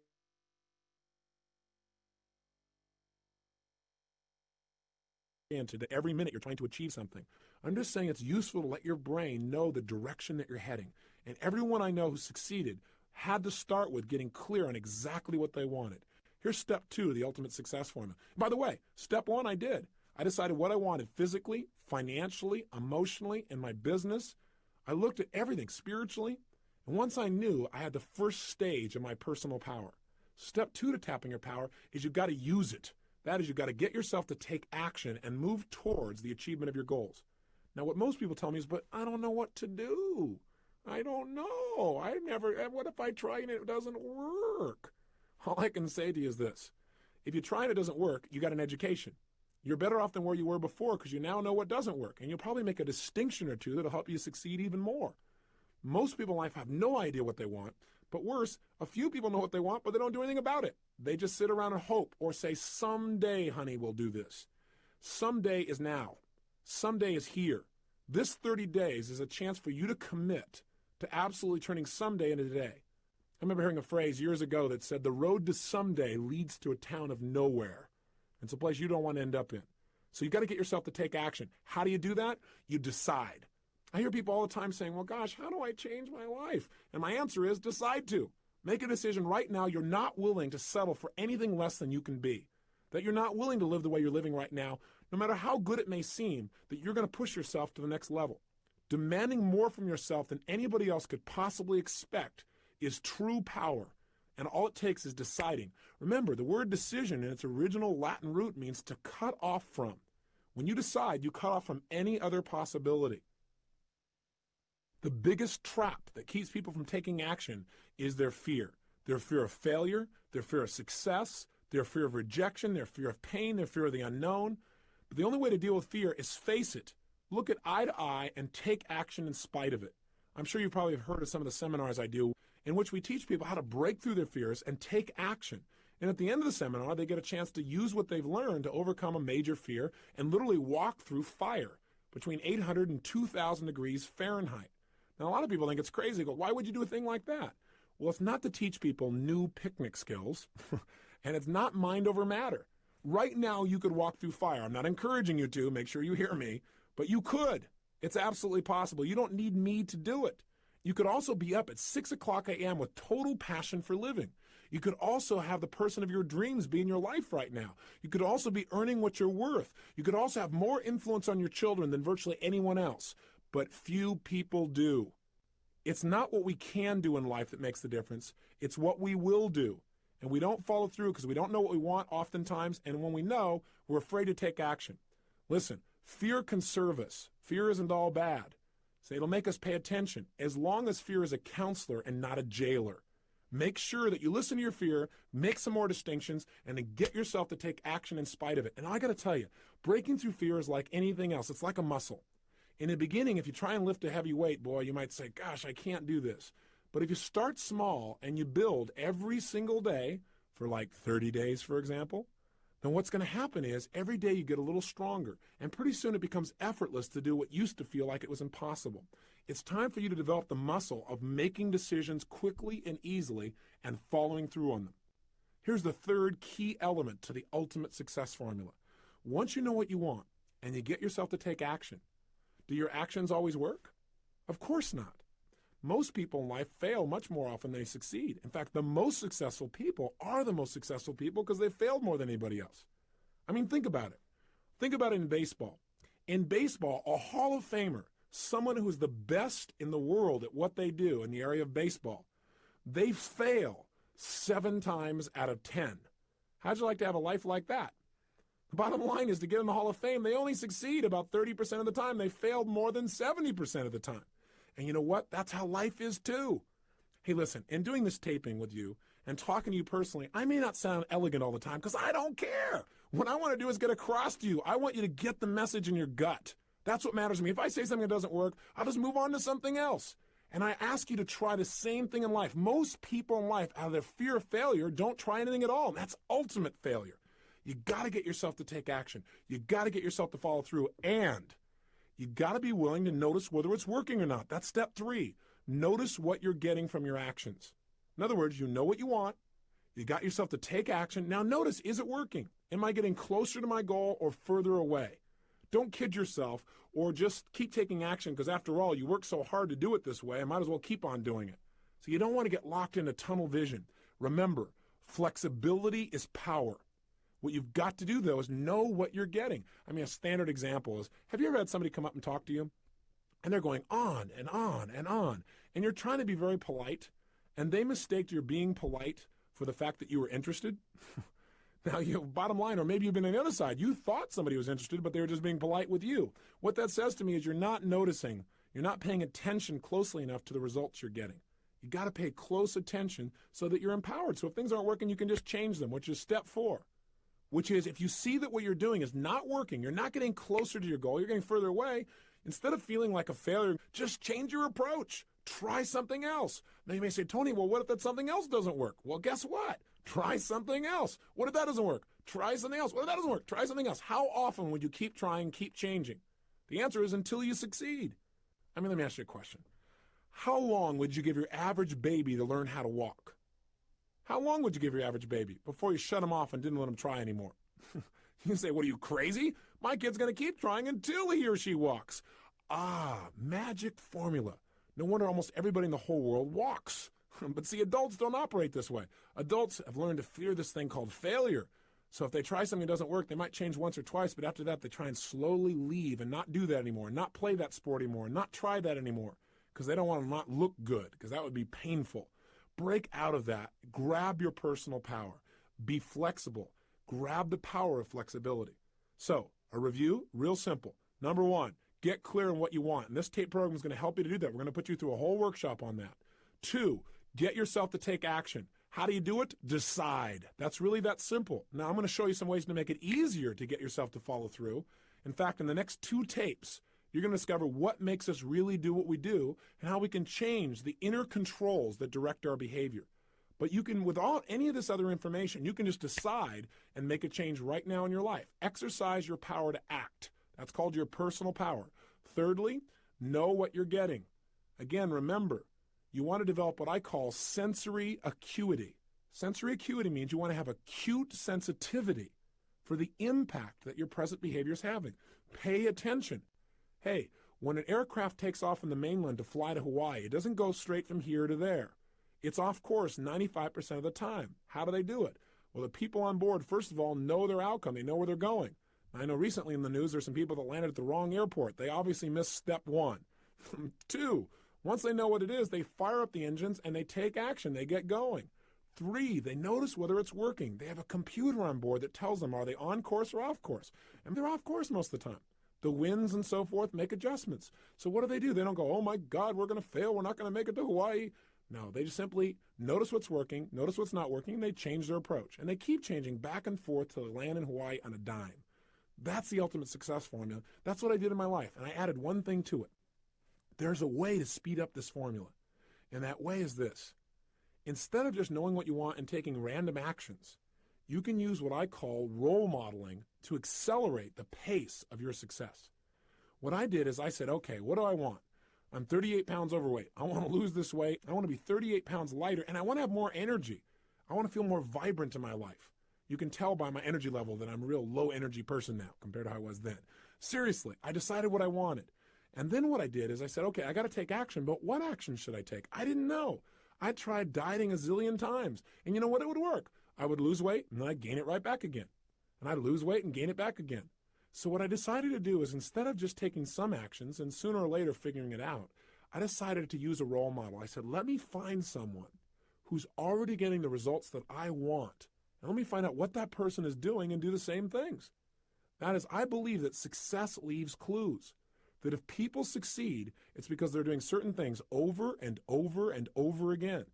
that every minute you're trying to achieve something. I'm just saying it's useful to let your brain know the direction that you're heading. And everyone I know who succeeded had to start with getting clear on exactly what they wanted. Here's step 2 of the ultimate success formula. By the way, step 1 I did. I decided what I wanted physically, financially, emotionally, in my business. I looked at everything spiritually. And once I knew, I had the first stage of my personal power. Step 2 to tapping your power is you've got to use it. That is, you've got to get yourself to take action and move towards the achievement of your goals. Now, what most people tell me is, but I don't know what to do. I don't know. What if I try and it doesn't work? All I can say to you is this. If you try and it doesn't work, you got an education. You're better off than where you were before because you now know what doesn't work. And you'll probably make a distinction or two that'll help you succeed even more. Most people in life have no idea what they want. But worse, a few people know what they want, but they don't do anything about it. They just sit around and hope or say, someday, honey, we'll do this. Someday is now. Someday is here. This 30 days is a chance for you to commit to absolutely turning someday into today. I remember hearing a phrase years ago that said, the road to someday leads to a town of nowhere. It's a place you don't want to end up in. So you got to get yourself to take action. How do you do that? You decide. I hear people all the time saying, well, gosh, how do I change my life? And my answer is decide to. Make a decision right now you're not willing to settle for anything less than you can be. That you're not willing to live the way you're living right now, no matter how good it may seem, that you're going to push yourself to the next level. Demanding more from yourself than anybody else could possibly expect is true power. And all it takes is deciding. Remember, the word decision in its original Latin root means to cut off from. When you decide, you cut off from any other possibility. The biggest trap that keeps people from taking action is their fear. Their fear of failure, their fear of success, their fear of rejection, their fear of pain, their fear of the unknown. But the only way to deal with fear is face it. Look it eye to eye and take action in spite of it. I'm sure you probably have heard of some of the seminars I do in which we teach people how to break through their fears and take action. And at the end of the seminar, they get a chance to use what they've learned to overcome a major fear and literally walk through fire between 800 and 2,000 degrees Fahrenheit. Now, a lot of people think it's crazy. They go, why would you do a thing like that? Well, it's not to teach people new picnic skills, and it's not mind over matter. Right now, you could walk through fire. I'm not encouraging you to. Make sure you hear me. But you could. It's absolutely possible. You don't need me to do it. You could also be up at 6 o'clock a.m. with total passion for living. You could also have the person of your dreams be in your life right now. You could also be earning what you're worth. You could also have more influence on your children than virtually anyone else. But few people do. It's not what we can do in life that makes the difference. It's what we will do. And we don't follow through because we don't know what we want oftentimes. And when we know, we're afraid to take action. Listen, fear can serve us. Fear isn't all bad. So it'll make us pay attention as long as fear is a counselor and not a jailer. Make sure that you listen to your fear, make some more distinctions, and then get yourself to take action in spite of it. And I got to tell you, breaking through fear is like anything else. It's like a muscle. In the beginning, if you try and lift a heavy weight, boy, you might say, gosh, I can't do this. But if you start small and you build every single day for like 30 days, for example, then what's going to happen is every day you get a little stronger, and pretty soon it becomes effortless to do what used to feel like it was impossible. It's time for you to develop the muscle of making decisions quickly and easily and following through on them. Here's the third key element to the ultimate success formula. Once you know what you want and you get yourself to take action, do your actions always work? Of course not. Most people in life fail much more often than they succeed. In fact, the most successful people are the most successful people because they failed more than anybody else. I mean, think about it. Think about it in baseball. In baseball, a Hall of Famer, someone who is the best in the world at what they do in the area of baseball, they fail 7 times out of 10. How'd you like to have a life like that? The bottom line is, to get in the Hall of Fame, they only succeed about 30% of the time. They failed more than 70% of the time. And you know what? That's how life is too. Hey, listen, in doing this taping with you and talking to you personally, I may not sound elegant all the time because I don't care. What I want to do is get across to you. I want you to get the message in your gut. That's what matters to me. If I say something that doesn't work, I'll just move on to something else. And I ask you to try the same thing in life. Most people in life, out of their fear of failure, don't try anything at all. And that's ultimate failure. You got to get yourself to take action. You got to get yourself to follow through. And you got to be willing to notice whether it's working or not. That's step 3. Notice what you're getting from your actions. In other words, you know what you want. You got yourself to take action. Now notice, is it working? Am I getting closer to my goal or further away? Don't kid yourself or just keep taking action because, after all, you work so hard to do it this way, I might as well keep on doing it. So you don't want to get locked into tunnel vision. Remember, flexibility is power. What you've got to do, though, is know what you're getting. I mean, a standard example is, have you ever had somebody come up and talk to you? And they're going on and on and on. And you're trying to be very polite, and they mistake your being polite for the fact that you were interested. Now, bottom line, or maybe you've been on the other side. You thought somebody was interested, but they were just being polite with you. What that says to me is you're not noticing, you're not paying attention closely enough to the results you're getting. You got to pay close attention so that you're empowered. So if things aren't working, you can just change them, which is step 4. Which is, if you see that what you're doing is not working, you're not getting closer to your goal, you're getting further away, instead of feeling like a failure, just change your approach. Try something else. Now you may say, Tony, well, what if that something else doesn't work? Well, guess what? Try something else. What if that doesn't work? Try something else. What if that doesn't work? Try something else. How often would you keep trying, keep changing? The answer is until you succeed. I mean, let me ask you a question. How long would you give your average baby to learn how to walk? How long would you give your average baby before you shut him off and didn't let him try anymore? You say, what, are you crazy? My kid's going to keep trying until he or she walks. Ah, magic formula. No wonder almost everybody in the whole world walks. But see, adults don't operate this way. Adults have learned to fear this thing called failure. So if they try something that doesn't work, they might change once or twice, but after that, they try and slowly leave and not do that anymore, not play that sport anymore, not try that anymore, because they don't want to not look good, because that would be painful. Break out of that. Grab your personal power. Be flexible. Grab the power of flexibility. So, a review, real simple. Number 1, get clear on what you want. And this tape program is going to help you to do that. We're going to put you through a whole workshop on that. 2, get yourself to take action. How do you do it? Decide. That's really that simple. Now, I'm going to show you some ways to make it easier to get yourself to follow through. In fact, in the next 2 tapes, you're going to discover what makes us really do what we do and how we can change the inner controls that direct our behavior. But you can, without any of this other information, you can just decide and make a change right now in your life. Exercise your power to act. That's called your personal power. Thirdly, know what you're getting. Again, remember, you want to develop what I call sensory acuity. Sensory acuity means you want to have acute sensitivity for the impact that your present behavior is having. Pay attention. Hey, when an aircraft takes off from the mainland to fly to Hawaii, it doesn't go straight from here to there. It's off course 95% of the time. How do they do it? Well, the people on board, first of all, know their outcome. They know where they're going. I know recently in the news there's some people that landed at the wrong airport. They obviously missed step 1. 2, once they know what it is, they fire up the engines and they take action. They get going. 3, they notice whether it's working. They have a computer on board that tells them, are they on course or off course? And they're off course most of the time. The winds and so forth make adjustments. So what do? They don't go, oh my God, we're going to fail. We're not going to make it to Hawaii. No, they just simply notice what's working, notice what's not working, and they change their approach. And they keep changing back and forth to land in Hawaii on a dime. That's the ultimate success formula. That's what I did in my life. And I added one thing to it. There's a way to speed up this formula. And that way is this. Instead of just knowing what you want and taking random actions, you can use what I call role modeling to accelerate the pace of your success. What I did is I said, okay, what do I want? I'm 38 pounds overweight. I want to lose this weight. I want to be 38 pounds lighter, and I want to have more energy. I want to feel more vibrant in my life. You can tell by my energy level that I'm a real low energy person now compared to how I was then. Seriously, I decided what I wanted. And then what I did is I said, okay, I got to take action, but what action should I take? I didn't know. I tried dieting a zillion times, and you know what? It would work. I would lose weight, and then I'd gain it right back again. And I'd lose weight and gain it back again. So what I decided to do is instead of just taking some actions and sooner or later figuring it out, I decided to use a role model. I said, let me find someone who's already getting the results that I want. And let me find out what that person is doing and do the same things. That is, I believe that success leaves clues. That if people succeed, it's because they're doing certain things over and over and over again.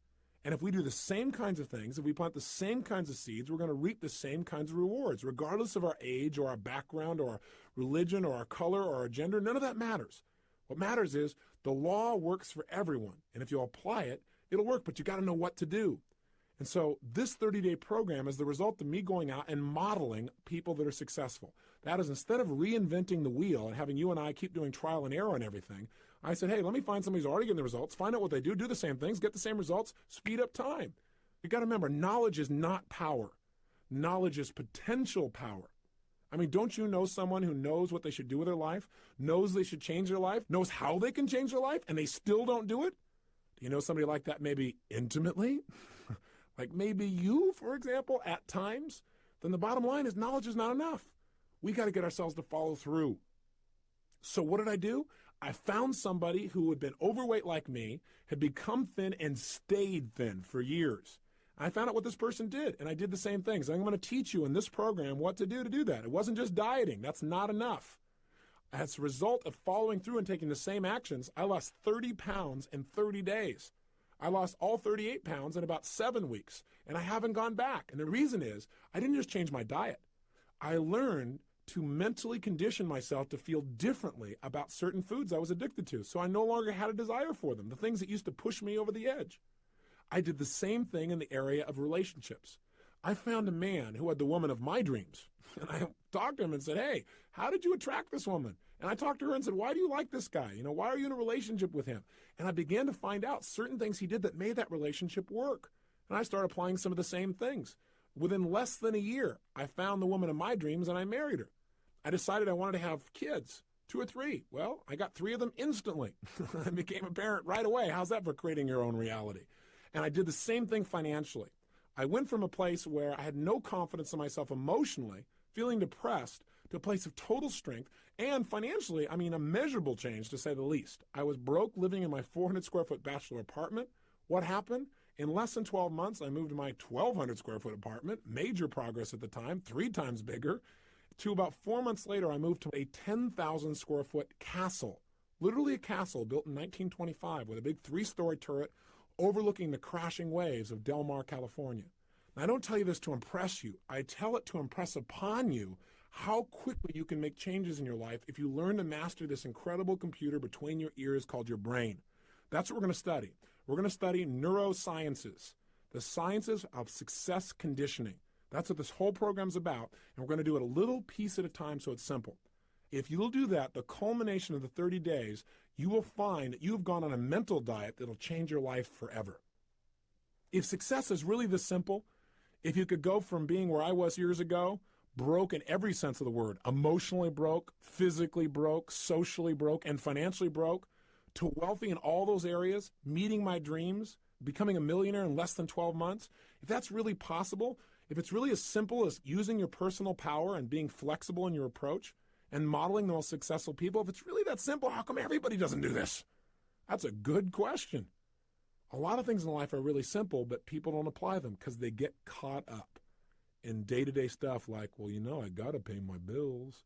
And if we do the same kinds of things, if we plant the same kinds of seeds, we're going to reap the same kinds of rewards, regardless of our age or our background or our religion or our color or our gender. None of that matters. What matters is the law works for everyone. And if you apply it, it'll work, but you got to know what to do. And so this 30-day program is the result of me going out and modeling people that are successful. That is, instead of reinventing the wheel and having you and I keep doing trial and error and everything, I said, hey, let me find somebody who's already getting the results, find out what they do the same things, get the same results, speed up time. You got to remember, knowledge is not power. Knowledge is potential power. I mean, don't you know someone who knows what they should do with their life, knows they should change their life, knows how they can change their life, and they still don't do it? Do you know somebody like that maybe intimately? Like maybe you, for example, at times? Then the bottom line is knowledge is not enough. We got to get ourselves to follow through. So what did I do? I found somebody who had been overweight like me, had become thin and stayed thin for years. I found out what this person did, and I did the same things. I'm going to teach you in this program what to do that. It wasn't just dieting. That's not enough. As a result of following through and taking the same actions, I lost 30 pounds in 30 days. I lost all 38 pounds in about 7 weeks, and I haven't gone back. And the reason is I didn't just change my diet. I learned to mentally condition myself to feel differently about certain foods I was addicted to, so I no longer had a desire for them, the things that used to push me over the edge. I did the same thing in the area of relationships. I found a man who had the woman of my dreams, and I talked to him and said, hey, how did you attract this woman? And I talked to her and said, why do you like this guy? You know, why are you in a relationship with him? And I began to find out certain things he did that made that relationship work. And I started applying some of the same things. Within less than a year, I found the woman of my dreams and I married her. I decided I wanted to have kids, 2 or 3. Well, I got 3 of them instantly. I became a parent right away. How's that for creating your own reality? And I did the same thing financially. I went from a place where I had no confidence in myself emotionally, feeling depressed, to a place of total strength, and financially, I mean, a measurable change to say the least. I was broke living in my 400 square foot bachelor apartment. What happened? In less than 12 months, I moved to my 1,200 square foot apartment, major progress at the time, 3 times bigger, to about 4 months later, I moved to a 10,000 square foot castle, literally a castle built in 1925 with a big 3-story turret overlooking the crashing waves of Del Mar, California. Now, I don't tell you this to impress you. I tell it to impress upon you how quickly you can make changes in your life if you learn to master this incredible computer between your ears called your brain. That's what we're going to study. We're going to study neurosciences, the sciences of success conditioning. That's what this whole program's about, and we're going to do it a little piece at a time so it's simple. If you'll do that, the culmination of the 30 days, you will find that you've gone on a mental diet that'll change your life forever. If success is really this simple, if you could go from being where I was years ago, broke in every sense of the word, emotionally broke, physically broke, socially broke, and financially broke, to wealthy in all those areas, meeting my dreams, becoming a millionaire in less than 12 months, if that's really possible, if it's really as simple as using your personal power and being flexible in your approach and modeling the most successful people, if it's really that simple, how come everybody doesn't do this? That's a good question. A lot of things in life are really simple, but people don't apply them because they get caught up in day-to-day stuff like, well, you know, I got to pay my bills.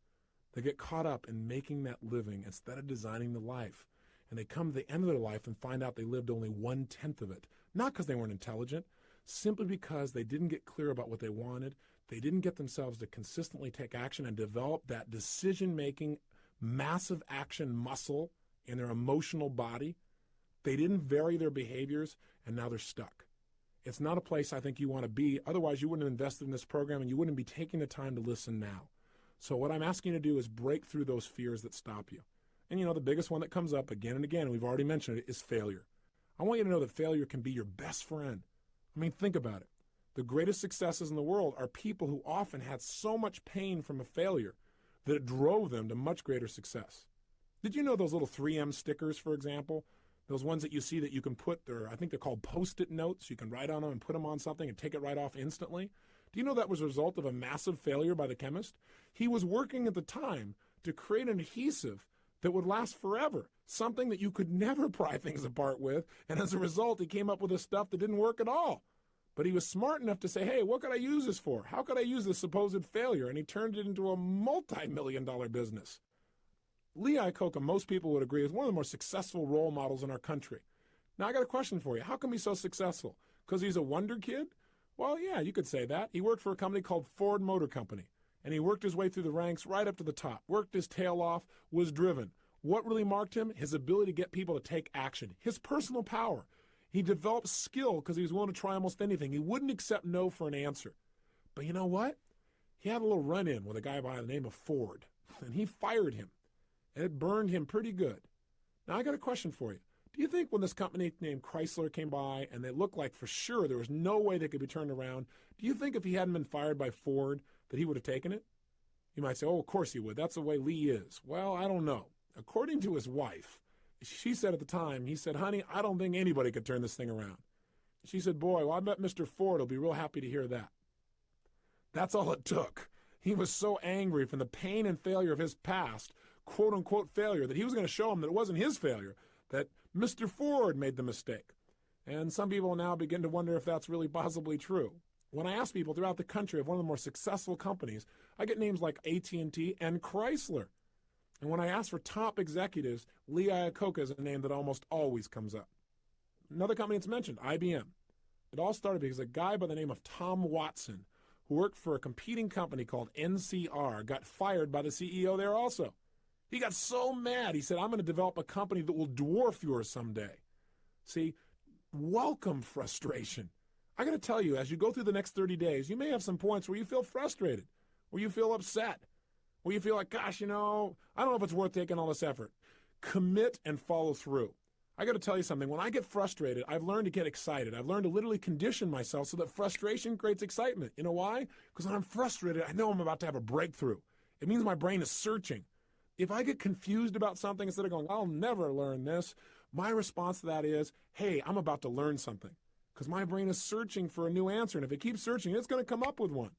They get caught up in making that living instead of designing the life. And they come to the end of their life and find out they lived only 1/10 of it. Not because they weren't intelligent, simply because they didn't get clear about what they wanted, They didn't get themselves to consistently take action and develop that decision-making, massive action muscle in their emotional body. They didn't vary their behaviors, and now they're stuck. It's not a place I think you want to be. Otherwise, you wouldn't have invested in this program, and you wouldn't be taking the time to listen now. So what I'm asking you to do is break through those fears that stop you. And, the biggest one that comes up again and again, and we've already mentioned it, is failure. I want you to know that failure can be your best friend. I mean, think about it. The greatest successes in the world are people who often had so much pain from a failure that it drove them to much greater success. Did you know those little 3M stickers, for example? Those ones that you see that you can put there, I think they're called Post-it notes. You can write on them and put them on something and take it right off instantly. Do you know that was a result of a massive failure by the chemist? He was working at the time to create an adhesive that would last forever, something that you could never pry things apart with. And as a result, he came up with this stuff that didn't work at all. But he was smart enough to say, hey, what could I use this for? How could I use this supposed failure? And he turned it into a multi-million-dollar business. Lee Iacocca, most people would agree, is one of the more successful role models in our country. Now, I got a question for you. How come he's so successful? Because he's a wonder kid? Well, yeah, you could say that. He worked for a company called Ford Motor Company, and he worked his way through the ranks right up to the top, worked his tail off, was driven. What really marked him? His ability to get people to take action, his personal power. He developed skill because he was willing to try almost anything. He wouldn't accept no for an answer. But you know what? He had a little run-in with a guy by the name of Ford, and he fired him. And it burned him pretty good. Now, I got a question for you. Do you think when this company named Chrysler came by and they looked like for sure there was no way they could be turned around, do you think if he hadn't been fired by Ford that he would have taken it? You might say, oh, of course he would. That's the way Lee is. Well, I don't know. According to his wife, she said at the time, he said, honey, I don't think anybody could turn this thing around. She said, boy, well, I bet Mr. Ford will be real happy to hear that. That's all it took. He was so angry from the pain and failure of his past, quote-unquote failure, that he was going to show him that it wasn't his failure, that Mr. Ford made the mistake. And some people now begin to wonder if that's really possibly true. When I ask people throughout the country of one of the more successful companies, I get names like AT&T and Chrysler. And when I ask for top executives, Lee Iacocca is a name that almost always comes up. Another company that's mentioned, IBM. It all started because a guy by the name of Tom Watson, who worked for a competing company called NCR, got fired by the CEO there also. He got so mad, he said, I'm going to develop a company that will dwarf yours someday. See, welcome frustration. I got to tell you, as you go through the next 30 days, you may have some points where you feel frustrated, where you feel upset, where you feel like, gosh, I don't know if it's worth taking all this effort. Commit and follow through. I got to tell you something. When I get frustrated, I've learned to get excited. I've learned to literally condition myself so that frustration creates excitement. You know why? Because when I'm frustrated, I know I'm about to have a breakthrough. It means my brain is searching. If I get confused about something, instead of going, I'll never learn this, my response to that is, hey, I'm about to learn something. Because my brain is searching for a new answer. And if it keeps searching, it's going to come up with one.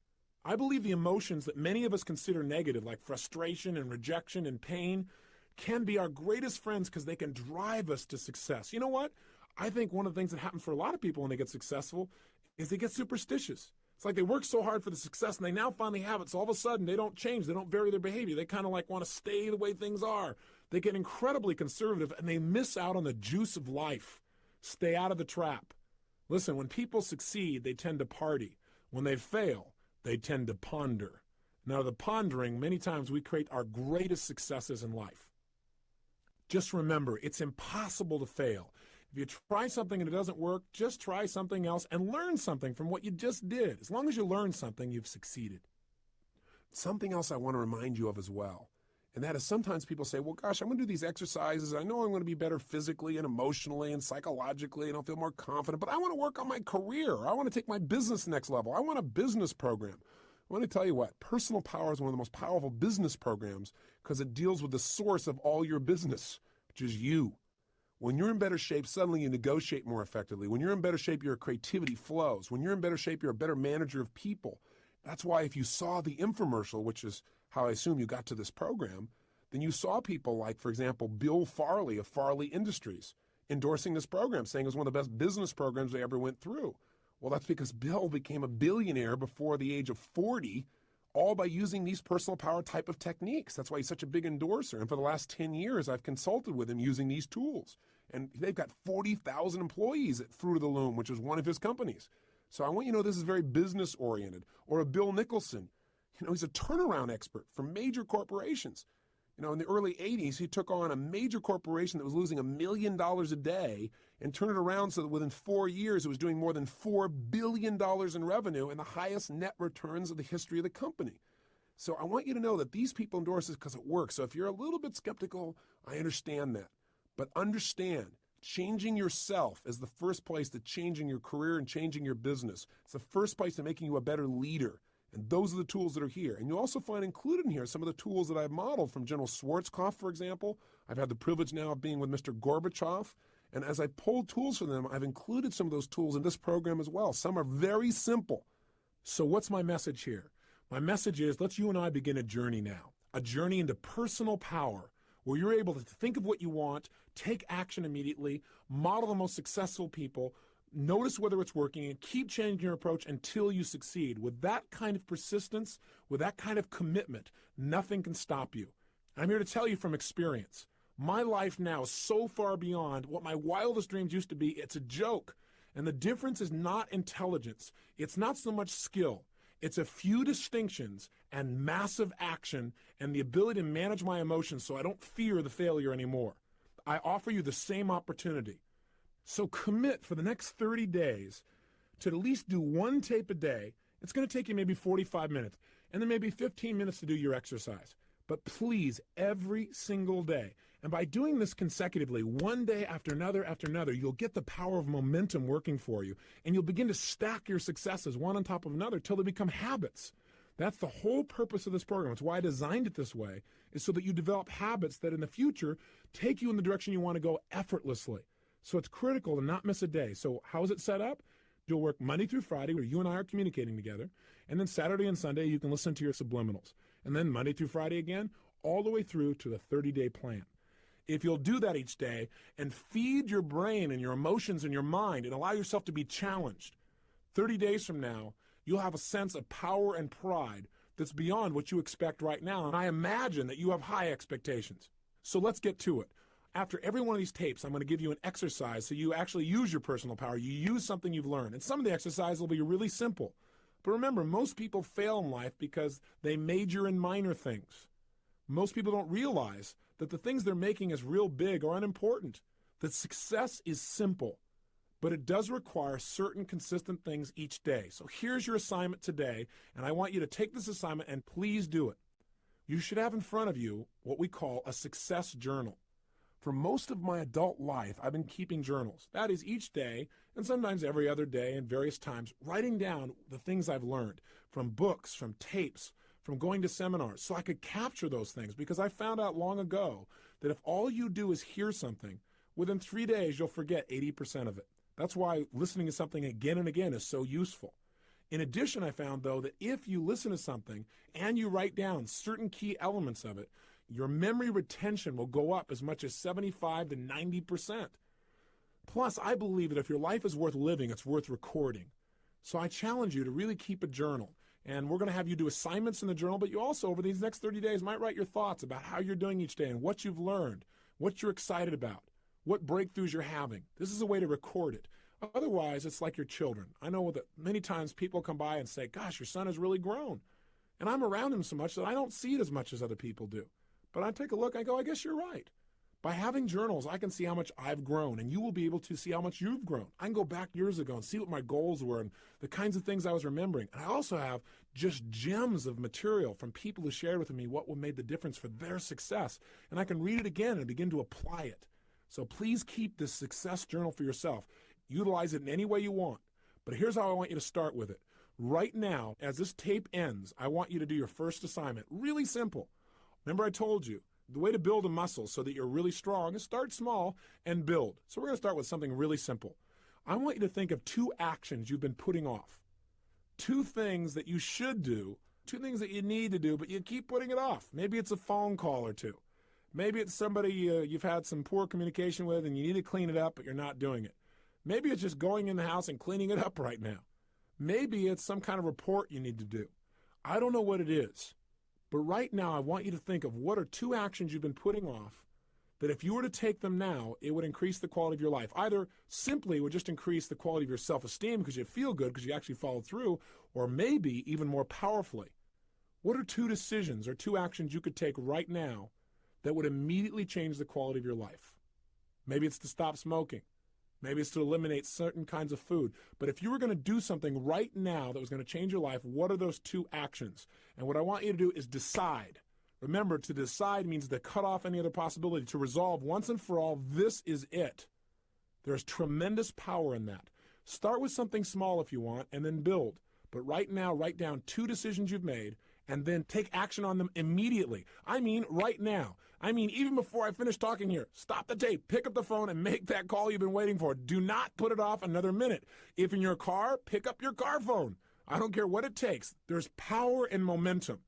I believe the emotions that many of us consider negative, like frustration and rejection and pain, can be our greatest friends because they can drive us to success. You know what? I think one of the things that happens for a lot of people when they get successful is they get superstitious. It's like they work so hard for the success and they now finally have it. So all of a sudden they don't change. They don't vary their behavior. They kind of like want to stay the way things are. They get incredibly conservative and they miss out on the juice of life. Stay out of the trap. Listen, when people succeed, they tend to party. When they fail, they tend to ponder. Now, the pondering, many times we create our greatest successes in life. Just remember, it's impossible to fail. If you try something and it doesn't work, just try something else and learn something from what you just did. As long as you learn something, you've succeeded. Something else I want to remind you of as well, and that is sometimes people say, well, gosh, I'm going to do these exercises. I know I'm going to be better physically and emotionally and psychologically, and I'll feel more confident, but I want to work on my career. I want to take my business next level. I want a business program. I want to tell you what, Personal Power is one of the most powerful business programs because it deals with the source of all your business, which is you. When you're in better shape, suddenly you negotiate more effectively. When you're in better shape, your creativity flows. When you're in better shape, you're a better manager of people. That's why if you saw the infomercial, which is how I assume you got to this program, then you saw people like, for example, Bill Farley of Farley Industries endorsing this program, saying it was one of the best business programs they ever went through. Well, that's because Bill became a billionaire before the age of 40, all by using these personal power type of techniques. That's why he's such a big endorser. And for the last 10 years, I've consulted with him using these tools. And they've got 40,000 employees at Fruit of the Loom, which is one of his companies. So I want you to know this is very business oriented. Or a Bill Nicholson, he's a turnaround expert for major corporations. In the early 80s, he took on a major corporation that was losing $1 million a day and turned it around so that within 4 years, it was doing more than $4 billion in revenue and the highest net returns of the history of the company. So I want you to know that these people endorse this because it works. So if you're a little bit skeptical, I understand that. But understand, changing yourself is the first place to changing your career and changing your business. It's the first place to making you a better leader. And those are the tools that are here. And you'll also find included in here some of the tools that I've modeled from General Schwarzkopf, for example. I've had the privilege now of being with Mr. Gorbachev. And as I pulled tools from them, I've included some of those tools in this program as well. Some are very simple. So what's my message here? My message is, let's you and I begin a journey now. A journey into personal power, where you're able to think of what you want, take action immediately, model the most successful people, notice whether it's working, and keep changing your approach until you succeed. With that kind of persistence, with that kind of commitment, nothing can stop you. I'm here to tell you from experience. My life now is so far beyond what my wildest dreams used to be. It's a joke. And the difference is not intelligence. It's not so much skill. It's a few distinctions and massive action and the ability to manage my emotions so I don't fear the failure anymore. I offer you the same opportunity. So commit for the next 30 days to at least do one tape a day. It's going to take you maybe 45 minutes and then maybe 15 minutes to do your exercise. But please, every single day. And by doing this consecutively, one day after another, you'll get the power of momentum working for you. And you'll begin to stack your successes one on top of another till they become habits. That's the whole purpose of this program. It's why I designed it this way, is so that you develop habits that in the future take you in the direction you want to go effortlessly. So it's critical to not miss a day. So how is it set up? You'll work Monday through Friday where you and I are communicating together. And then Saturday and Sunday, you can listen to your subliminals. And then Monday through Friday again, all the way through to the 30-day plan. If you'll do that each day and feed your brain and your emotions and your mind and allow yourself to be challenged, 30 days from now, you'll have a sense of power and pride that's beyond what you expect right now. And I imagine that you have high expectations. So let's get to it. After every one of these tapes, I'm going to give you an exercise so you actually use your personal power. You use something you've learned. And some of the exercises will be really simple. But remember, most people fail in life because they major in minor things. Most people don't realize that the things they're making as real big are unimportant. That success is simple, but it does require certain consistent things each day. So here's your assignment today, and I want you to take this assignment and please do it. You should have in front of you what we call a success journal. For most of my adult life, I've been keeping journals. That is each day, and sometimes every other day and various times, writing down the things I've learned from books, from tapes, from going to seminars, so I could capture those things, because I found out long ago that if all you do is hear something, within 3 days, you'll forget 80% of it. That's why listening to something again and again is so useful. In addition, I found, though, that if you listen to something and you write down certain key elements of it, your memory retention will go up as much as 75 to 90%. Plus, I believe that if your life is worth living, it's worth recording. So I challenge you to really keep a journal. And we're going to have you do assignments in the journal, but you also, over these next 30 days, might write your thoughts about how you're doing each day and what you've learned, what you're excited about, what breakthroughs you're having. This is a way to record it. Otherwise, it's like your children. I know that many times people come by and say, gosh, your son has really grown. And I'm around him so much that I don't see it as much as other people do. But I take a look, I go, I guess you're right. By having journals, I can see how much I've grown, and you will be able to see how much you've grown. I can go back years ago and see what my goals were and the kinds of things I was remembering. And I also have just gems of material from people who shared with me what made the difference for their success. And I can read it again and begin to apply it. So please keep this success journal for yourself. Utilize it in any way you want. But here's how I want you to start with it. Right now, as this tape ends, I want you to do your first assignment. Really simple. Remember I told you, the way to build a muscle so that you're really strong is start small and build. So we're going to start with something really simple. I want you to think of 2 actions you've been putting off. 2 things that you should do, 2 things that you need to do, but you keep putting it off. Maybe it's a phone call or 2. Maybe it's somebody you've had some poor communication with and you need to clean it up, but you're not doing it. Maybe it's just going in the house and cleaning it up right now. Maybe it's some kind of report you need to do. I don't know what it is. But right now, I want you to think of what are 2 actions you've been putting off that if you were to take them now, it would increase the quality of your life. Either simply would just increase the quality of your self-esteem because you feel good because you actually followed through, or maybe even more powerfully, what are 2 decisions or 2 actions you could take right now that would immediately change the quality of your life? Maybe it's to stop smoking. Maybe it's to eliminate certain kinds of food. But if you were going to do something right now that was going to change your life, what are those 2 actions? And what I want you to do is decide. Remember, to decide means to cut off any other possibility, to resolve once and for all, this is it. There's tremendous power in that. Start with something small if you want, and then build. But right now, write down 2 decisions you've made, and then take action on them immediately. I mean, right now. I mean, even before I finish talking here, stop the tape, pick up the phone, and make that call you've been waiting for. Do not put it off another minute. If in your car, pick up your car phone. I don't care what it takes. There's power in momentum.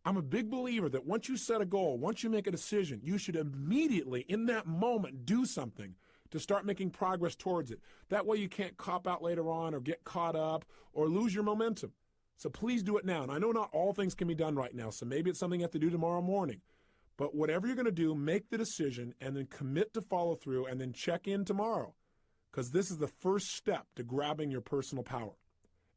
I'm a big believer that once you set a goal, once you make a decision, you should immediately, in that moment, do something to start making progress towards it. That way you can't cop out later on or get caught up or lose your momentum. So please do it now. And I know not all things can be done right now, so maybe it's something you have to do tomorrow morning. But whatever you're going to do, make the decision and then commit to follow through and then check in tomorrow, because this is the first step to grabbing your personal power.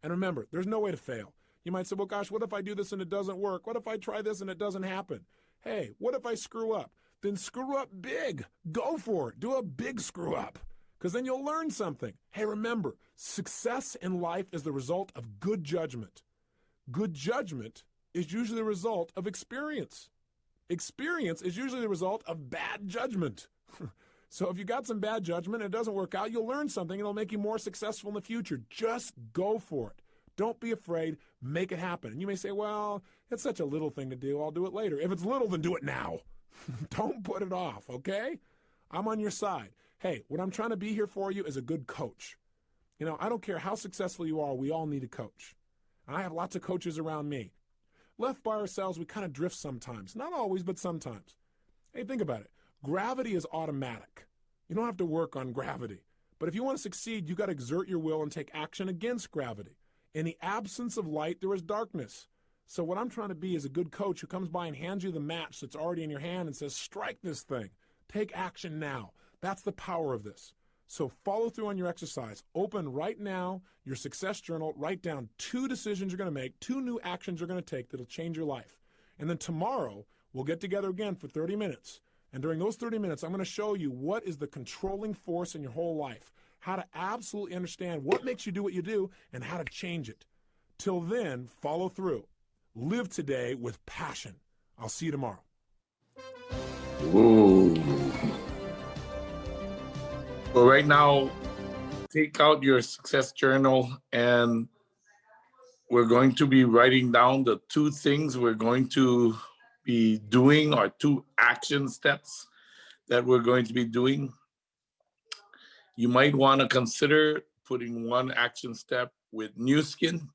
And remember, there's no way to fail. You might say, well, gosh, what if I do this and it doesn't work? What if I try this and it doesn't happen? Hey, what if I screw up? Then screw up big. Go for it. Do a big screw up, because then you'll learn something. Hey, remember, success in life is the result of good judgment. Good judgment is usually the result of experience. Experience is usually the result of bad judgment. So if you got some bad judgment and it doesn't work out, you'll learn something and it'll make you more successful in the future. Just go for it. Don't be afraid. Make it happen. And you may say, well, it's such a little thing to do. I'll do it later. If it's little, then do it now. Don't put it off, okay? I'm on your side. Hey, what I'm trying to be here for you is a good coach. You know, I don't care how successful you are. We all need a coach. I have lots of coaches around me. Left by ourselves, we kind of drift sometimes. Not always, but sometimes. Hey, think about it. Gravity is automatic. You don't have to work on gravity. But if you want to succeed, you got to exert your will and take action against gravity. In the absence of light, there is darkness. So what I'm trying to be is a good coach who comes by and hands you the match that's already in your hand and says, strike this thing. Take action now. That's the power of this. So follow through on your exercise. Open right now your success journal. Write down 2 decisions you're going to make, 2 new actions you're going to take that'll change your life. And then tomorrow, we'll get together again for 30 minutes. And during those 30 minutes, I'm going to show you what is the controlling force in your whole life, how to absolutely understand what makes you do what you do, and how to change it. Till then, follow through. Live today with passion. I'll see you tomorrow. Ooh. Well, right now, take out your success journal and we're going to be writing down the 2 things we're going to be doing, or 2 action steps that we're going to be doing. You might want to consider putting 1 action step with new skin,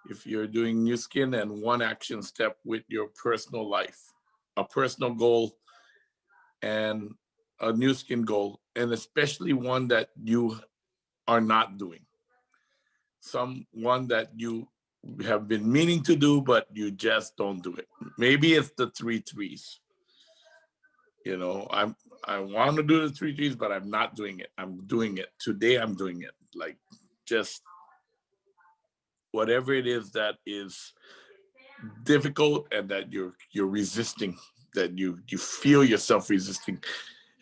if you're doing new skin, and 1 action step with your personal life, a personal goal and a new skin goal, and especially one that you are not doing. One that you have been meaning to do, but you just don't do it. Maybe it's the 3 threes. You know, I want to do the 3 threes, but I'm not doing it. I'm doing it. Today I'm doing it. Like, just whatever it is that is difficult and that you're resisting, that you feel yourself resisting.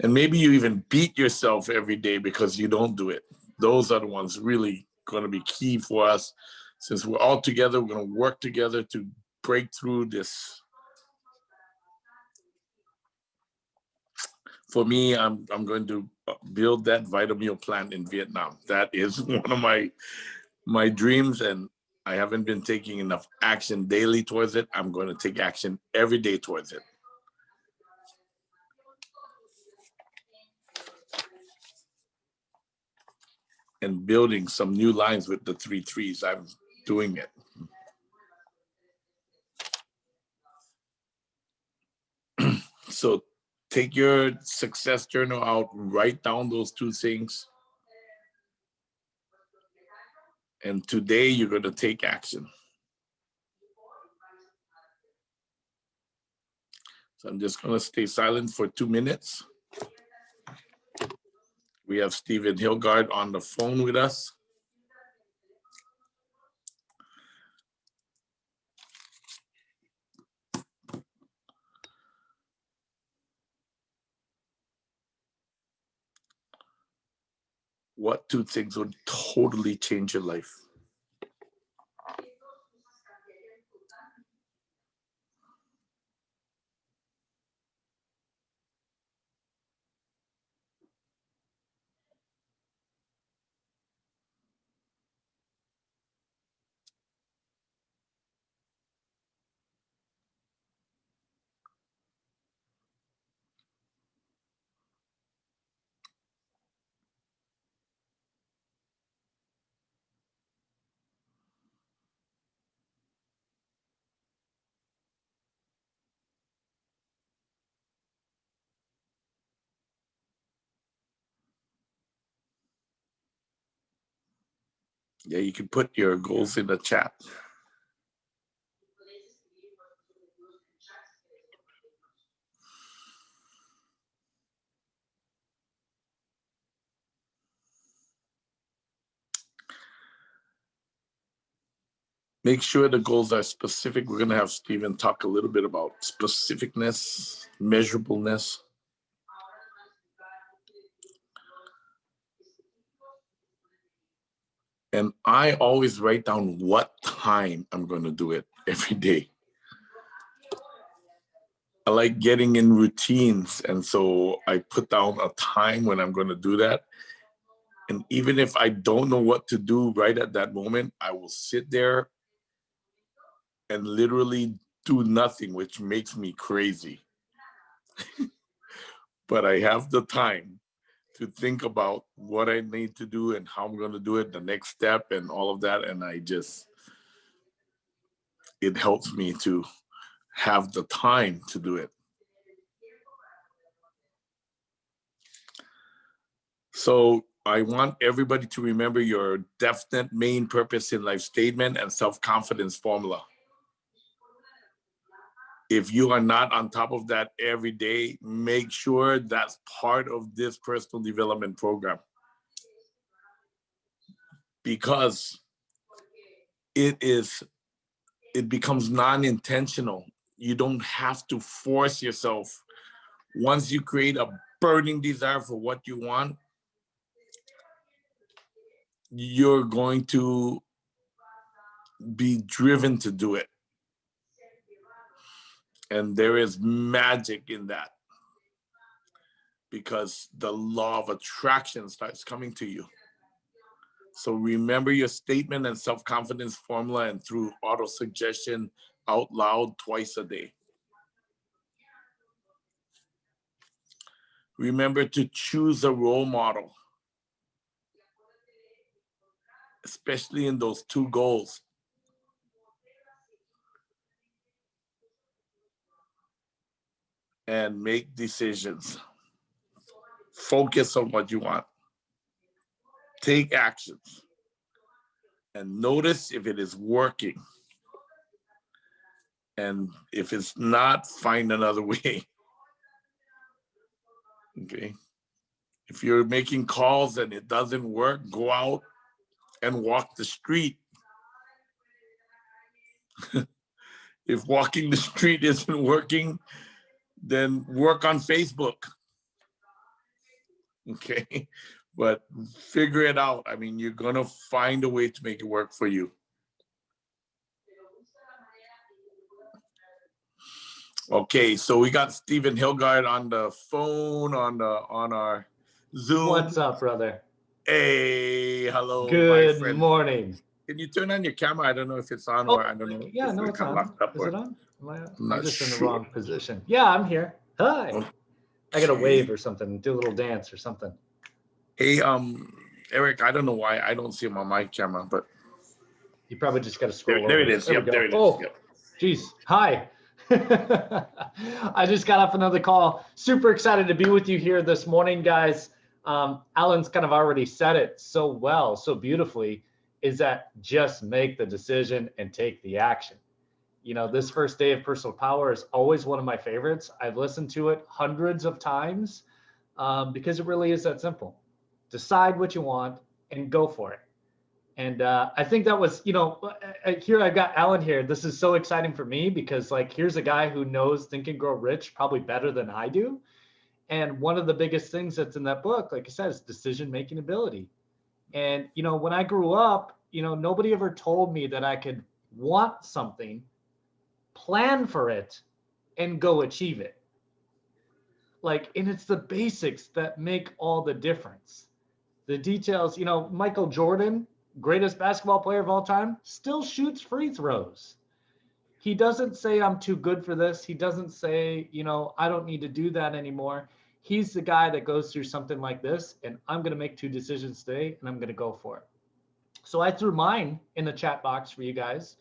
And maybe you even beat yourself every day because you don't do it. Those are the ones really going to be key for us. Since we're all together, we're going to work together to break through this. For me, I'm going to build that vitamin plant in Vietnam. That is one of my dreams, and I haven't been taking enough action daily towards it. I'm going to take action every day towards it. And building some new lines with the 3 threes. I'm doing it. So take your success journal out, write down those 2 things. And today you're going to take action. So I'm just going to stay silent for 2 minutes. We have Stephen Hilgard on the phone with us. What 2 things would totally change your life? Yeah, you can put your goals in the chat. Make sure the goals are specific. We're going to have Stephen talk a little bit about specificness, measurableness. And I always write down what time I'm going to do it every day. I like getting in routines. And so I put down a time when I'm going to do that. And even if I don't know what to do right at that moment, I will sit there and literally do nothing, which makes me crazy. But I have the time to think about what I need to do and how I'm going to do it, the next step and all of that. And it helps me to have the time to do it. So I want everybody to remember your definite main purpose in life statement and self-confidence formula. If you are not on top of that every day, make sure that's part of this personal development program. Because it becomes non-intentional. You don't have to force yourself. Once you create a burning desire for what you want, you're going to be driven to do it. And there is magic in that, because the law of attraction starts coming to you. So remember your statement and self-confidence formula, and through auto-suggestion out loud twice a day. Remember to choose a role model, especially in those 2 goals. And make decisions. Focus on what you want. Take actions. And notice if it is working. And if it's not, find another way. Okay. If you're making calls and it doesn't work, go out and walk the street. If walking the street isn't working, then work on Facebook. Okay. But figure it out. I mean, you're going to find a way to make it work for you. Okay, so we got Stephen Hilgard on the phone on our Zoom. What's up, brother? Hey, hello. Good morning. Can you turn on your camera? I don't know if it's on or I don't know. Yeah, no, it's on. Is it on? I'm just in the wrong position. Yeah, I'm here. Hi. Okay. I got to wave or something, do a little dance or something. Hey, Eric, I don't know why I don't see him on my camera, but you probably just got to scroll over. There it is. Yep, there it is. Oh, yep. Geez. Hi. I just got off another call. Super excited to be with you here this morning, guys. Alan's kind of already said it so well, so beautifully, is that just make the decision and take the action. You know, this first day of personal power is always one of my favorites. I've listened to it hundreds of times because it really is that simple. decide what you want, and go for it. And I think that was, you know, here I've got Alan here. This is so exciting for me because like, here's a guy who knows Think and Grow Rich probably better than I do. And one of the biggest things that's in that book, like I said, is decision-making ability. And, you know, when I grew up, you know, nobody ever told me that I could want something, plan for it, and go achieve it. Like, and it's the basics that make all the difference. The details, you know, Michael Jordan, greatest basketball player of all time, still shoots free throws. He doesn't say I'm too good for this. He doesn't say, you know, I don't need to do that anymore. He's the guy that goes through something like this, and I'm going to make 2 decisions today, and I'm going to go for it. So I threw mine in the chat box for you guys.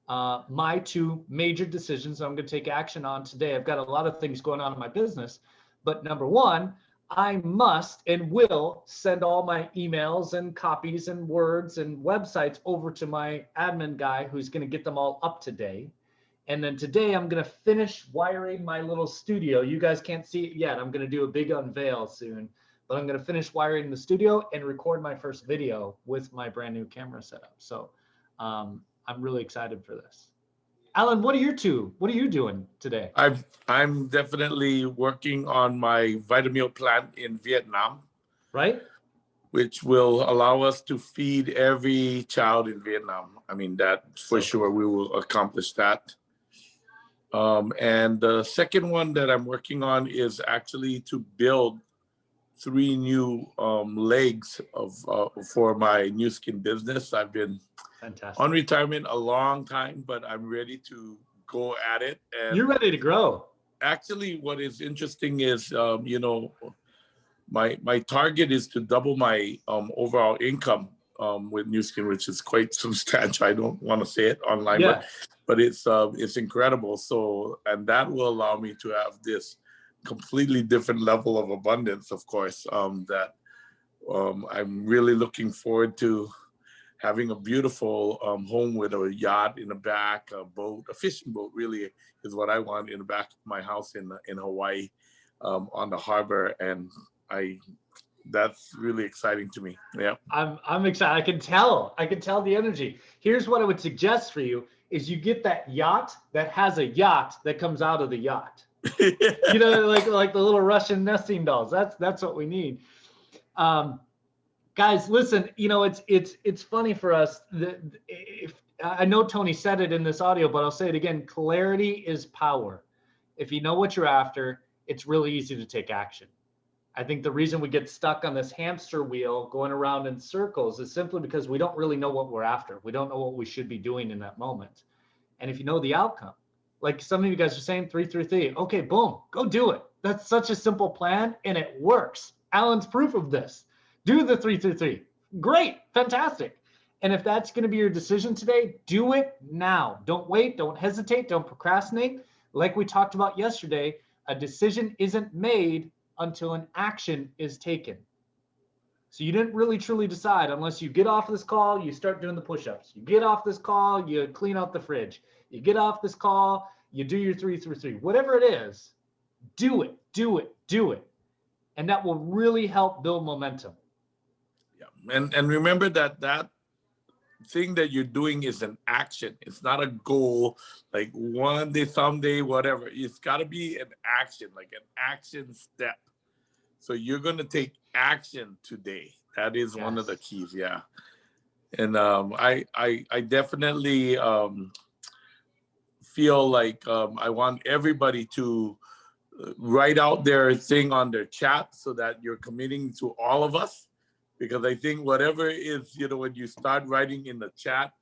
My 2 major decisions I'm going to take action on today. I've got a lot of things going on in my business, but number 1, I must and will send all my emails and copies and words and websites over to my admin guy who's going to get them all up to date. And then today I'm going to finish wiring my little studio. You guys can't see it yet. I'm going to do a big unveil soon, but I'm going to finish wiring the studio and record my first video with my brand new camera setup. So I'm really excited for this. Alan, what are you doing today? I'm definitely working on my Vitamil plant in Vietnam. Right? Which will allow us to feed every child in Vietnam. I mean, that for sure we will accomplish that. And the second one that I'm working on is actually to build 3 new legs for my new skin business. I've been Fantastic. on retirement a long time, but I'm ready to go at it. And you're ready to grow. Actually, what is interesting is, you know, my target is to double my overall income with New Skin, which is quite substantial. I don't want to say it online, but it's incredible. So, and that will allow me to have this completely different level of abundance, of course, that I'm really looking forward to having a beautiful home with a yacht in the back, a boat, a fishing boat really is what I want in the back of my house in Hawaii on the harbor. And that's really exciting to me. Yeah. I'm excited. I can tell the energy. Here's what I would suggest for you is you get that yacht that has a yacht that comes out of the yacht. You know, like the little Russian nesting dolls. That's what we need. Guys, listen, you know, it's funny for us. I know Tony said it in this audio, but I'll say it again. Clarity is power. If you know what you're after, it's really easy to take action. I think the reason we get stuck on this hamster wheel going around in circles is simply because we don't really know what we're after. We don't know what we should be doing in that moment. And if you know the outcome, like some of you guys are saying, 3-3-3, okay, boom, go do it. That's such a simple plan and it works. Alan's proof of this. Do the 3-3-3. Great, fantastic. And if that's going to be your decision today, do it now. Don't wait, don't hesitate, don't procrastinate. Like we talked about yesterday, a decision isn't made until an action is taken. So you didn't really truly decide unless you get off this call, you start doing the push-ups. You get off this call, you clean out the fridge. You get off this call, you do your 3-3-3. Whatever it is, do it, do it, do it. And that will really help build momentum. Yeah, and remember that thing that you're doing is an action. It's not a goal, like one day, someday, whatever. It's got to be an action, like an action step. So you're going to take action today. That is one of the keys. Yeah. And I definitely feel like I want everybody to write out their thing on their chat so that you're committing to all of us. Because I think whatever is, you know, when you start writing in the chat,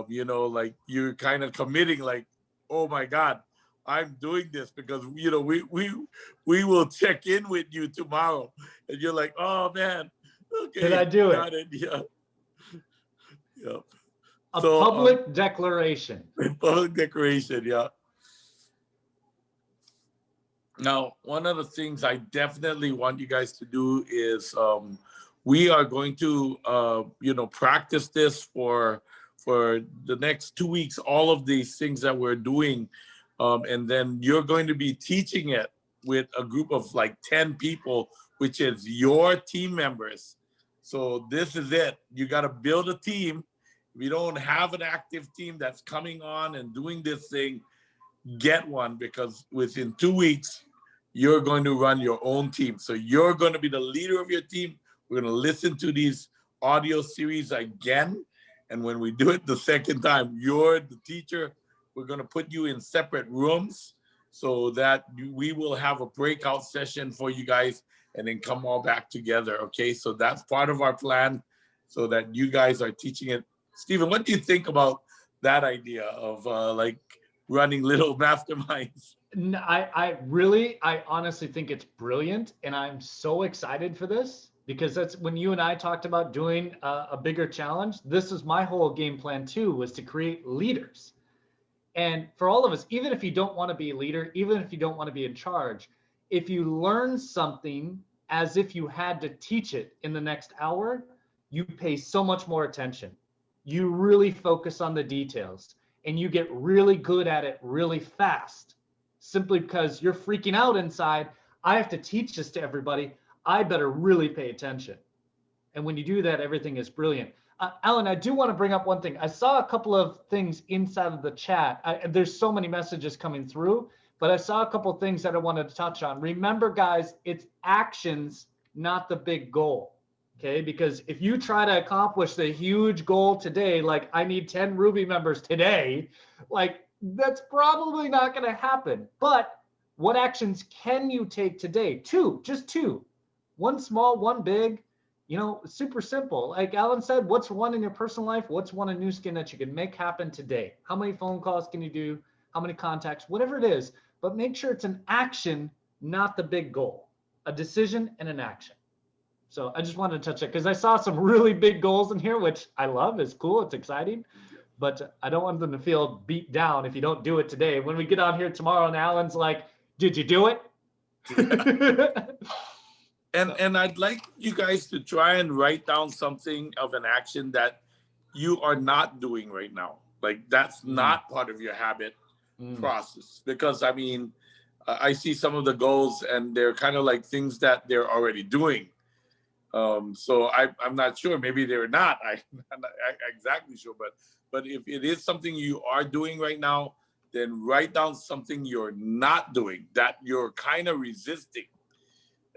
you know, like you're kind of committing like, oh my God, I'm doing this because, you know, we will check in with you tomorrow. And you're like, oh man, okay. Did I do it? Yeah. Yeah. A public declaration. Public declaration, yeah. Now, one of the things I definitely want you guys to do is we are going to, you know, practice this for the next 2 weeks, all of these things that we're doing. And then you're going to be teaching it with a group of like 10 people, which is your team members. So this is it. You got to build a team. If you don't have an active team that's coming on and doing this thing, get one, because within 2 weeks, you're going to run your own team. So you're going to be the leader of your team. We're going to listen to these audio series again. And when we do it the second time, you're the teacher. We're going to put you in separate rooms so that we will have a breakout session for you guys and then come all back together. Okay, so that's part of our plan so that you guys are teaching it. Stephen, what do you think about that idea of like running little masterminds? I honestly think it's brilliant, and I'm so excited for this, because that's when you and I talked about doing a bigger challenge. This is my whole game plan too, was to create leaders. And for all of us, even if you don't want to be a leader, even if you don't want to be in charge, if you learn something as if you had to teach it in the next hour, you pay so much more attention. You really focus on the details, and you get really good at it really fast, simply because you're freaking out inside. I have to teach this to everybody. I better really pay attention. And when you do that, everything is brilliant. Alan, I do want to bring up one thing. I saw a couple of things inside of the chat. There's so many messages coming through, but I saw a couple of things that I wanted to touch on. Remember, guys, it's actions, not the big goal. Okay, because if you try to accomplish the huge goal today, like I need 10 Ruby members today, like that's probably not going to happen. But what actions can you take today? Just two. One small, one big, super simple. Like Alan said, what's one in your personal life? What's one in Nu Skin that you can make happen today? How many phone calls can you do? How many contacts? Whatever it is, but make sure it's an action, not the big goal. A decision and an action. So I just wanted to touch it because I saw some really big goals in here, which I love. It's cool. It's exciting. But I don't want them to feel beat down if you don't do it today. When we get on here tomorrow and Alan's like, did you do it? And I'd like you guys to try and write down something of an action that you are not doing right now. Like that's not part of your habit process. Because I mean, I see some of the goals and they're kind of like things that they're already doing. So I'm not sure. Maybe they're not. I'm not exactly sure. But if it is something you are doing right now, then write down something you're not doing that you're kind of resisting,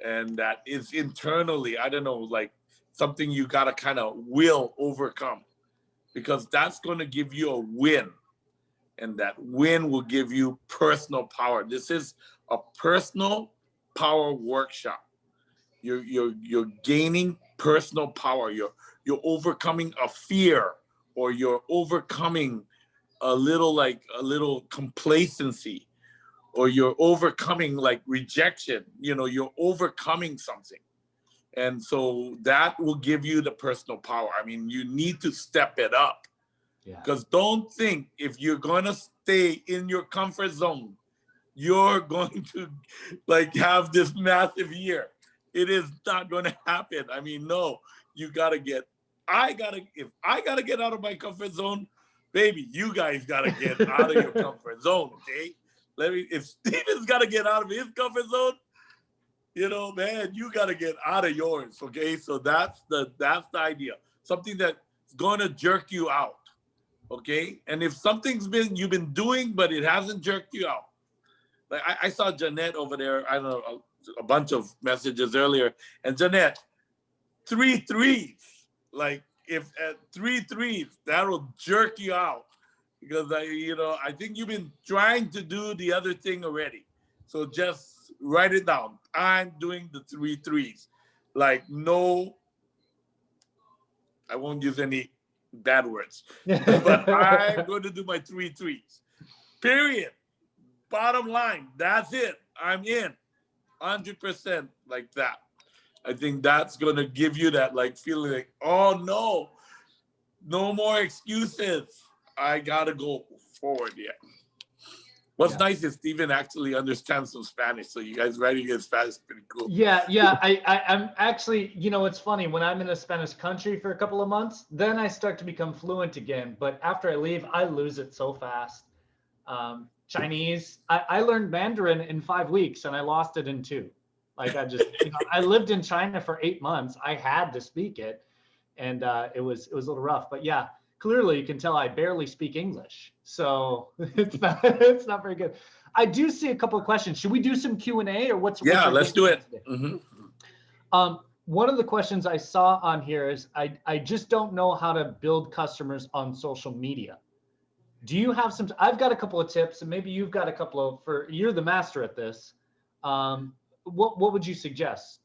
and that is internally, I don't know, like something you gotta kind of will overcome, because that's going to give you a win, and that win will give you personal power. This is a personal power workshop. You're gaining personal power. You're overcoming a fear, or you're overcoming a little complacency, or you're overcoming like rejection. You're overcoming something. And so that will give you the personal power. I mean, you need to step it up. Because don't think if you're going to stay in your comfort zone, you're going to like have this massive year. It is not going to happen. I mean, no, if I got to get out of my comfort zone, baby, you guys got to get out of your comfort zone, okay? If Steven's got to get out of his comfort zone, man, you got to get out of yours, okay? So that's the idea. Something that's going to jerk you out, okay? And if something's you've been doing, but it hasn't jerked you out. Like I saw Jeanette over there, I don't know, a bunch of messages earlier, and Jeanette, 3 threes. Like if at 3 threes, that'll jerk you out, because I think you've been trying to do the other thing already. So just write it down. I'm doing the 3 threes. Like no, I won't use any bad words, but I'm going to do my 3 threes. Period. Bottom line, that's it. I'm in 100% like that. I think that's going to give you that like feeling like, oh no more excuses. I got to go forward. Yeah. What's nice is Steven actually understands some Spanish. So you guys writing in Spanish is pretty cool. Yeah. I'm actually, it's funny, when I'm in a Spanish country for a couple of months, then I start to become fluent again. But after I leave, I lose it so fast. Chinese. I learned Mandarin in 5 weeks and I lost it in 2. Like I just, I lived in China for 8 months. I had to speak it, and it was a little rough. But yeah, clearly you can tell I barely speak English, so it's not very good. I do see a couple of questions. Should we do some Q&A or what's Yeah, our let's game do it. plan today? One of the questions I saw on here is I just don't know how to build customers on social media. Do you have some? I've got a couple of tips, and maybe you've got a couple of. You're the master at this. What would you suggest?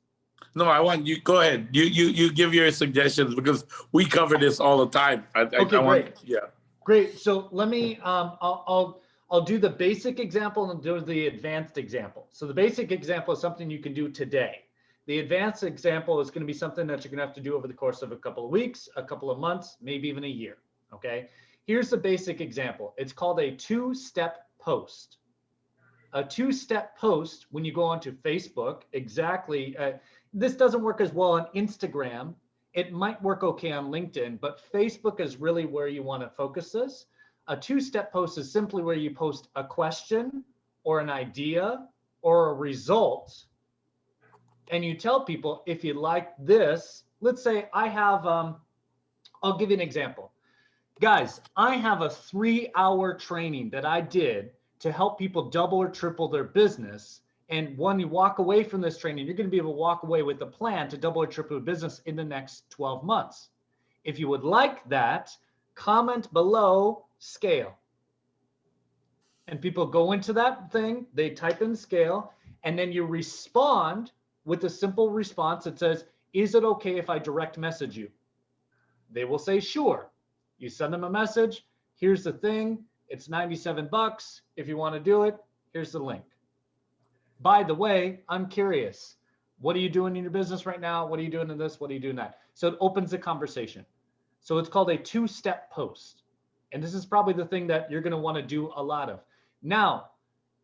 No, I want you. Go ahead. You give your suggestions because we cover this all the time. Okay, great. Yeah. Great. So let me. I'll do the basic example and do the advanced example. So the basic example is something you can do today. The advanced example is going to be something that you're going to have to do over the course of a couple of weeks, a couple of months, maybe even a year. Okay. Here's the basic example. It's called a 2-step post. A 2-step post, when you go onto Facebook, exactly. This doesn't work as well on Instagram. It might work okay on LinkedIn, but Facebook is really where you want to focus this. A 2-step post is simply where you post a question or an idea or a result. And you tell people, if you like this, let's say I have, I'll give you an example. Guys, I have a 3-hour training that I did to help people double or triple their business. And when you walk away from this training, you're going to be able to walk away with a plan to double or triple your business in the next 12 months. If you would like that, comment below scale. And people go into that thing, they type in scale, and then you respond with a simple response that says, is it okay if I direct message you? They will say, sure. You send them a message. Here's the thing. It's $97. If you want to do it, here's the link. By the way, I'm curious. What are you doing in your business right now? What are you doing in this? What are you doing that? So it opens the conversation. So it's called a 2-step post. And this is probably the thing that you're going to want to do a lot of. Now,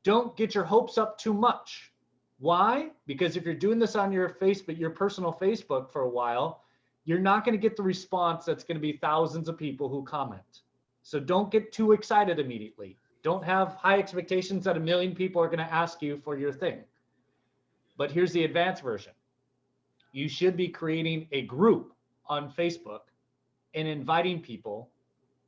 don't get your hopes up too much. Why? Because if you're doing this on your Facebook, your personal Facebook for a while, you're not going to get the response that's going to be thousands of people who comment. So don't get too excited immediately. Don't have high expectations that 1 million people are going to ask you for your thing. But here's the advanced version. You should be creating a group on Facebook and inviting people.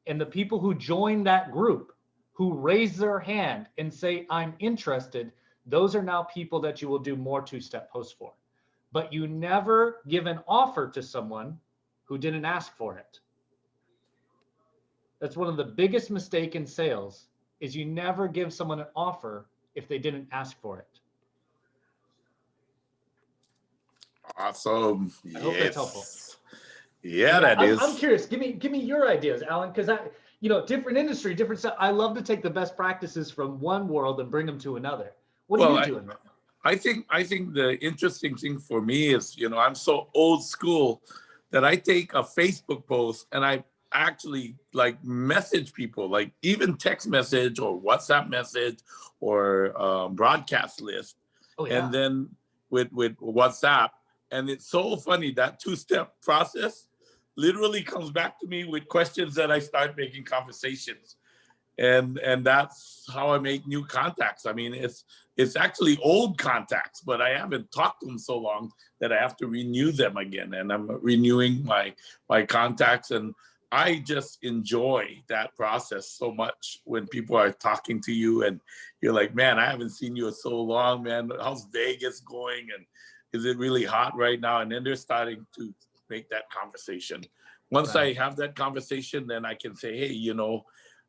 And the people who join that group, who raise their hand and say, I'm interested, those are now people that you will do more 2-step posts for. But you never give an offer to someone who didn't ask for it. That's one of the biggest mistakes in sales, is you never give someone an offer if they didn't ask for it. Awesome. I hope that's helpful. Yeah, that is. I'm curious. Give me your ideas, Alan, because different industry, different stuff. I love to take the best practices from one world and bring them to another. What are you doing right now? I think the interesting thing for me is, I'm so old school that I take a Facebook post and I actually like message people, like even text message or WhatsApp message or broadcast list. Oh, yeah. And then with WhatsApp. And it's so funny, that 2-step process literally comes back to me with questions that I start making conversations. And that's how I make new contacts. I mean, it's actually old contacts, but I haven't talked to them so long that I have to renew them again. And I'm renewing my contacts. And I just enjoy that process so much when people are talking to you and you're like, man, I haven't seen you in so long, man. How's Vegas going? And is it really hot right now? And then they're starting to make that conversation. Once I have that conversation, then I can say, hey,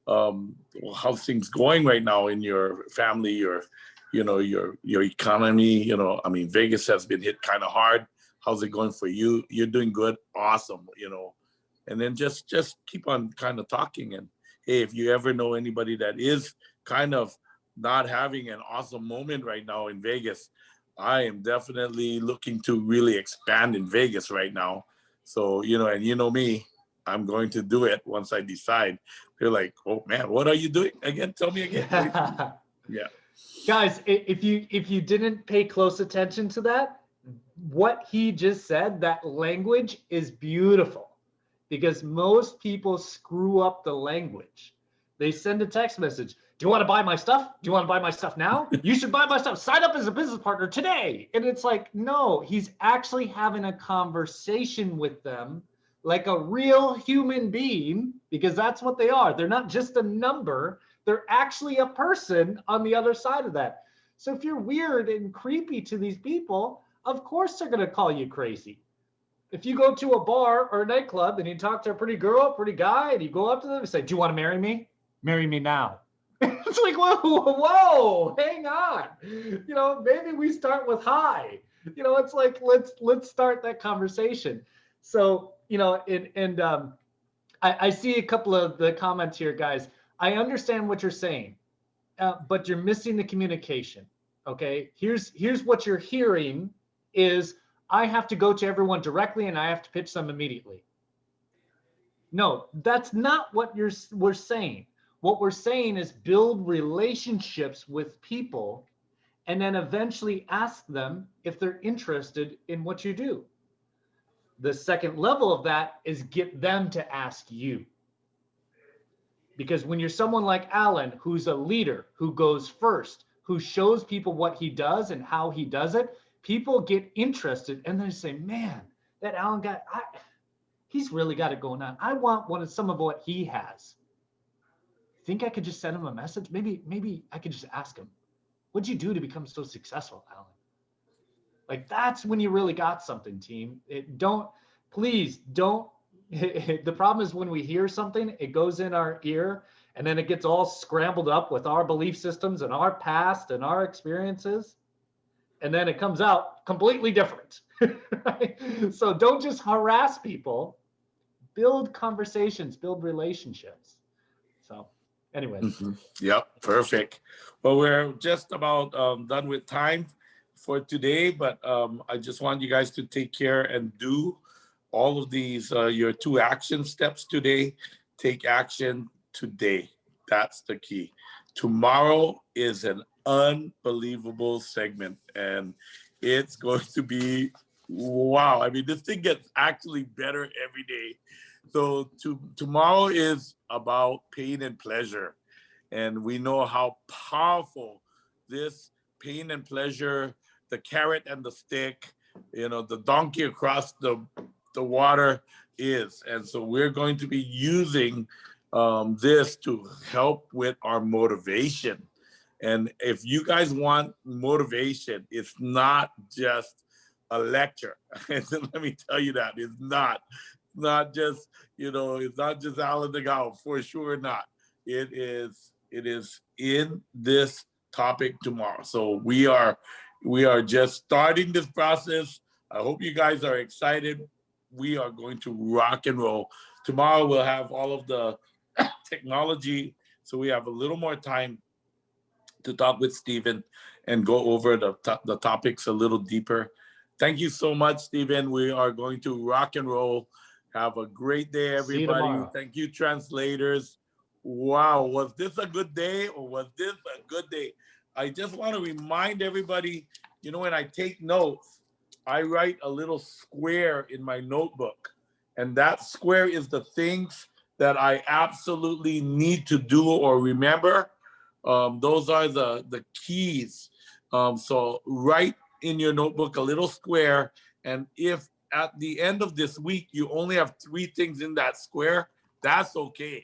how's things going right now in your family, your economy? I mean, Vegas has been hit kind of hard. How's it going for you? You're doing good. Awesome. And then just keep on kind of talking. And hey, if you ever know anybody that is kind of not having an awesome moment right now in Vegas, I am definitely looking to really expand in Vegas right now. So, and me, I'm going to do it once I decide. They're like, oh man, what are you doing again? Tell me again. Yeah. Guys, if you didn't pay close attention to that, what he just said, that language is beautiful, because most people screw up the language. They send a text message. Do you want to buy my stuff? Do you want to buy my stuff now? You should buy my stuff. Sign up as a business partner today. And it's like, no, he's actually having a conversation with them like a real human being, because that's what they are. They're not just a number. They're actually a person on the other side of that. So if you're weird and creepy to these people, of course they're going to call you crazy. If you go to a bar or a nightclub and you talk to a pretty girl, pretty guy, and you go up to them and say, do you want to marry me? Marry me now. It's like, whoa, hang on. You know, maybe we start with hi. You know, it's like, let's start that conversation. So, you know, I see a couple of the comments here, guys. I understand what you're saying, but you're missing the communication. Okay, here's what you're hearing is, I have to go to everyone directly and I have to pitch them immediately. No, that's not what we're saying. What we're saying is build relationships with people and then eventually ask them if they're interested in what you do. The second level of that is get them to ask you. Because when you're someone like Alan, who's a leader, who goes first, who shows people what he does and how he does it, people get interested and they say, man, that Alan guy, he's really got it going on. I want some of what he has. Think I could just send him a message? Maybe I could just ask him, what'd you do to become so successful, Alan? Like, that's when you really got something, team. Please don't. The problem is when we hear something, it goes in our ear and then it gets all scrambled up with our belief systems and our past and our experiences. And then it comes out completely different. Right? So don't just harass people, build conversations, build relationships. So anyway. Yep, perfect. Well, we're just about done with time for today, but I just want you guys to take care and do all of these, your 2 action steps today. Take action today. That's the key. Tomorrow is an unbelievable segment, and it's going to be, wow. I mean, this thing gets actually better every day. So tomorrow is about pain and pleasure. And we know how powerful this pain and pleasure, the carrot and the stick, you know, the donkey across the water is. And so we're going to be using this to help with our motivation. And if you guys want motivation, it's not just a lecture. Let me tell you that. It's not just, you know, it's not just Alan Nagao, for sure not. It is in this topic tomorrow. So we are just starting this process. I hope you guys are excited. We are going to rock and roll. Tomorrow we'll have all of the technology, so we have a little more time to talk with Stephen and go over the topics a little deeper. Thank you so much, Stephen. We are going to rock and roll. Have a great day, everybody. Thank you, translators. Wow, was this a good day or was this a good day? I just want to remind everybody, you know, when I take notes, I write a little square in my notebook. And that square is the things that I absolutely need to do or remember. Those are the keys. So write in your notebook a little square. And if at the end of this week, you only have 3 things in that square, that's okay.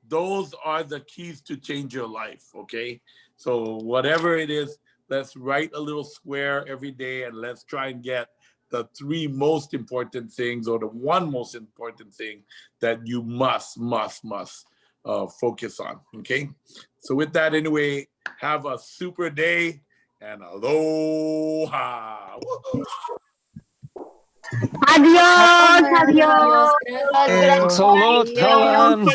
Those are the keys to change your life, okay? So whatever it is, let's write a little square every day and let's try and get the 3 most important things or the 1 most important thing that you must focus on, okay? So with that, anyway, have a super day and aloha. Woo-hoo. Adiós, adiós. Thanks a lot, Helen.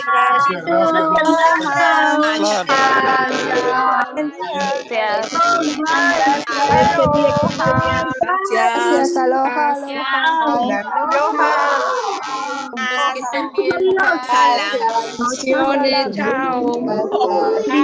Gracias, aloha, aloha. Que estén bien. Bye. Bendiciones, chao.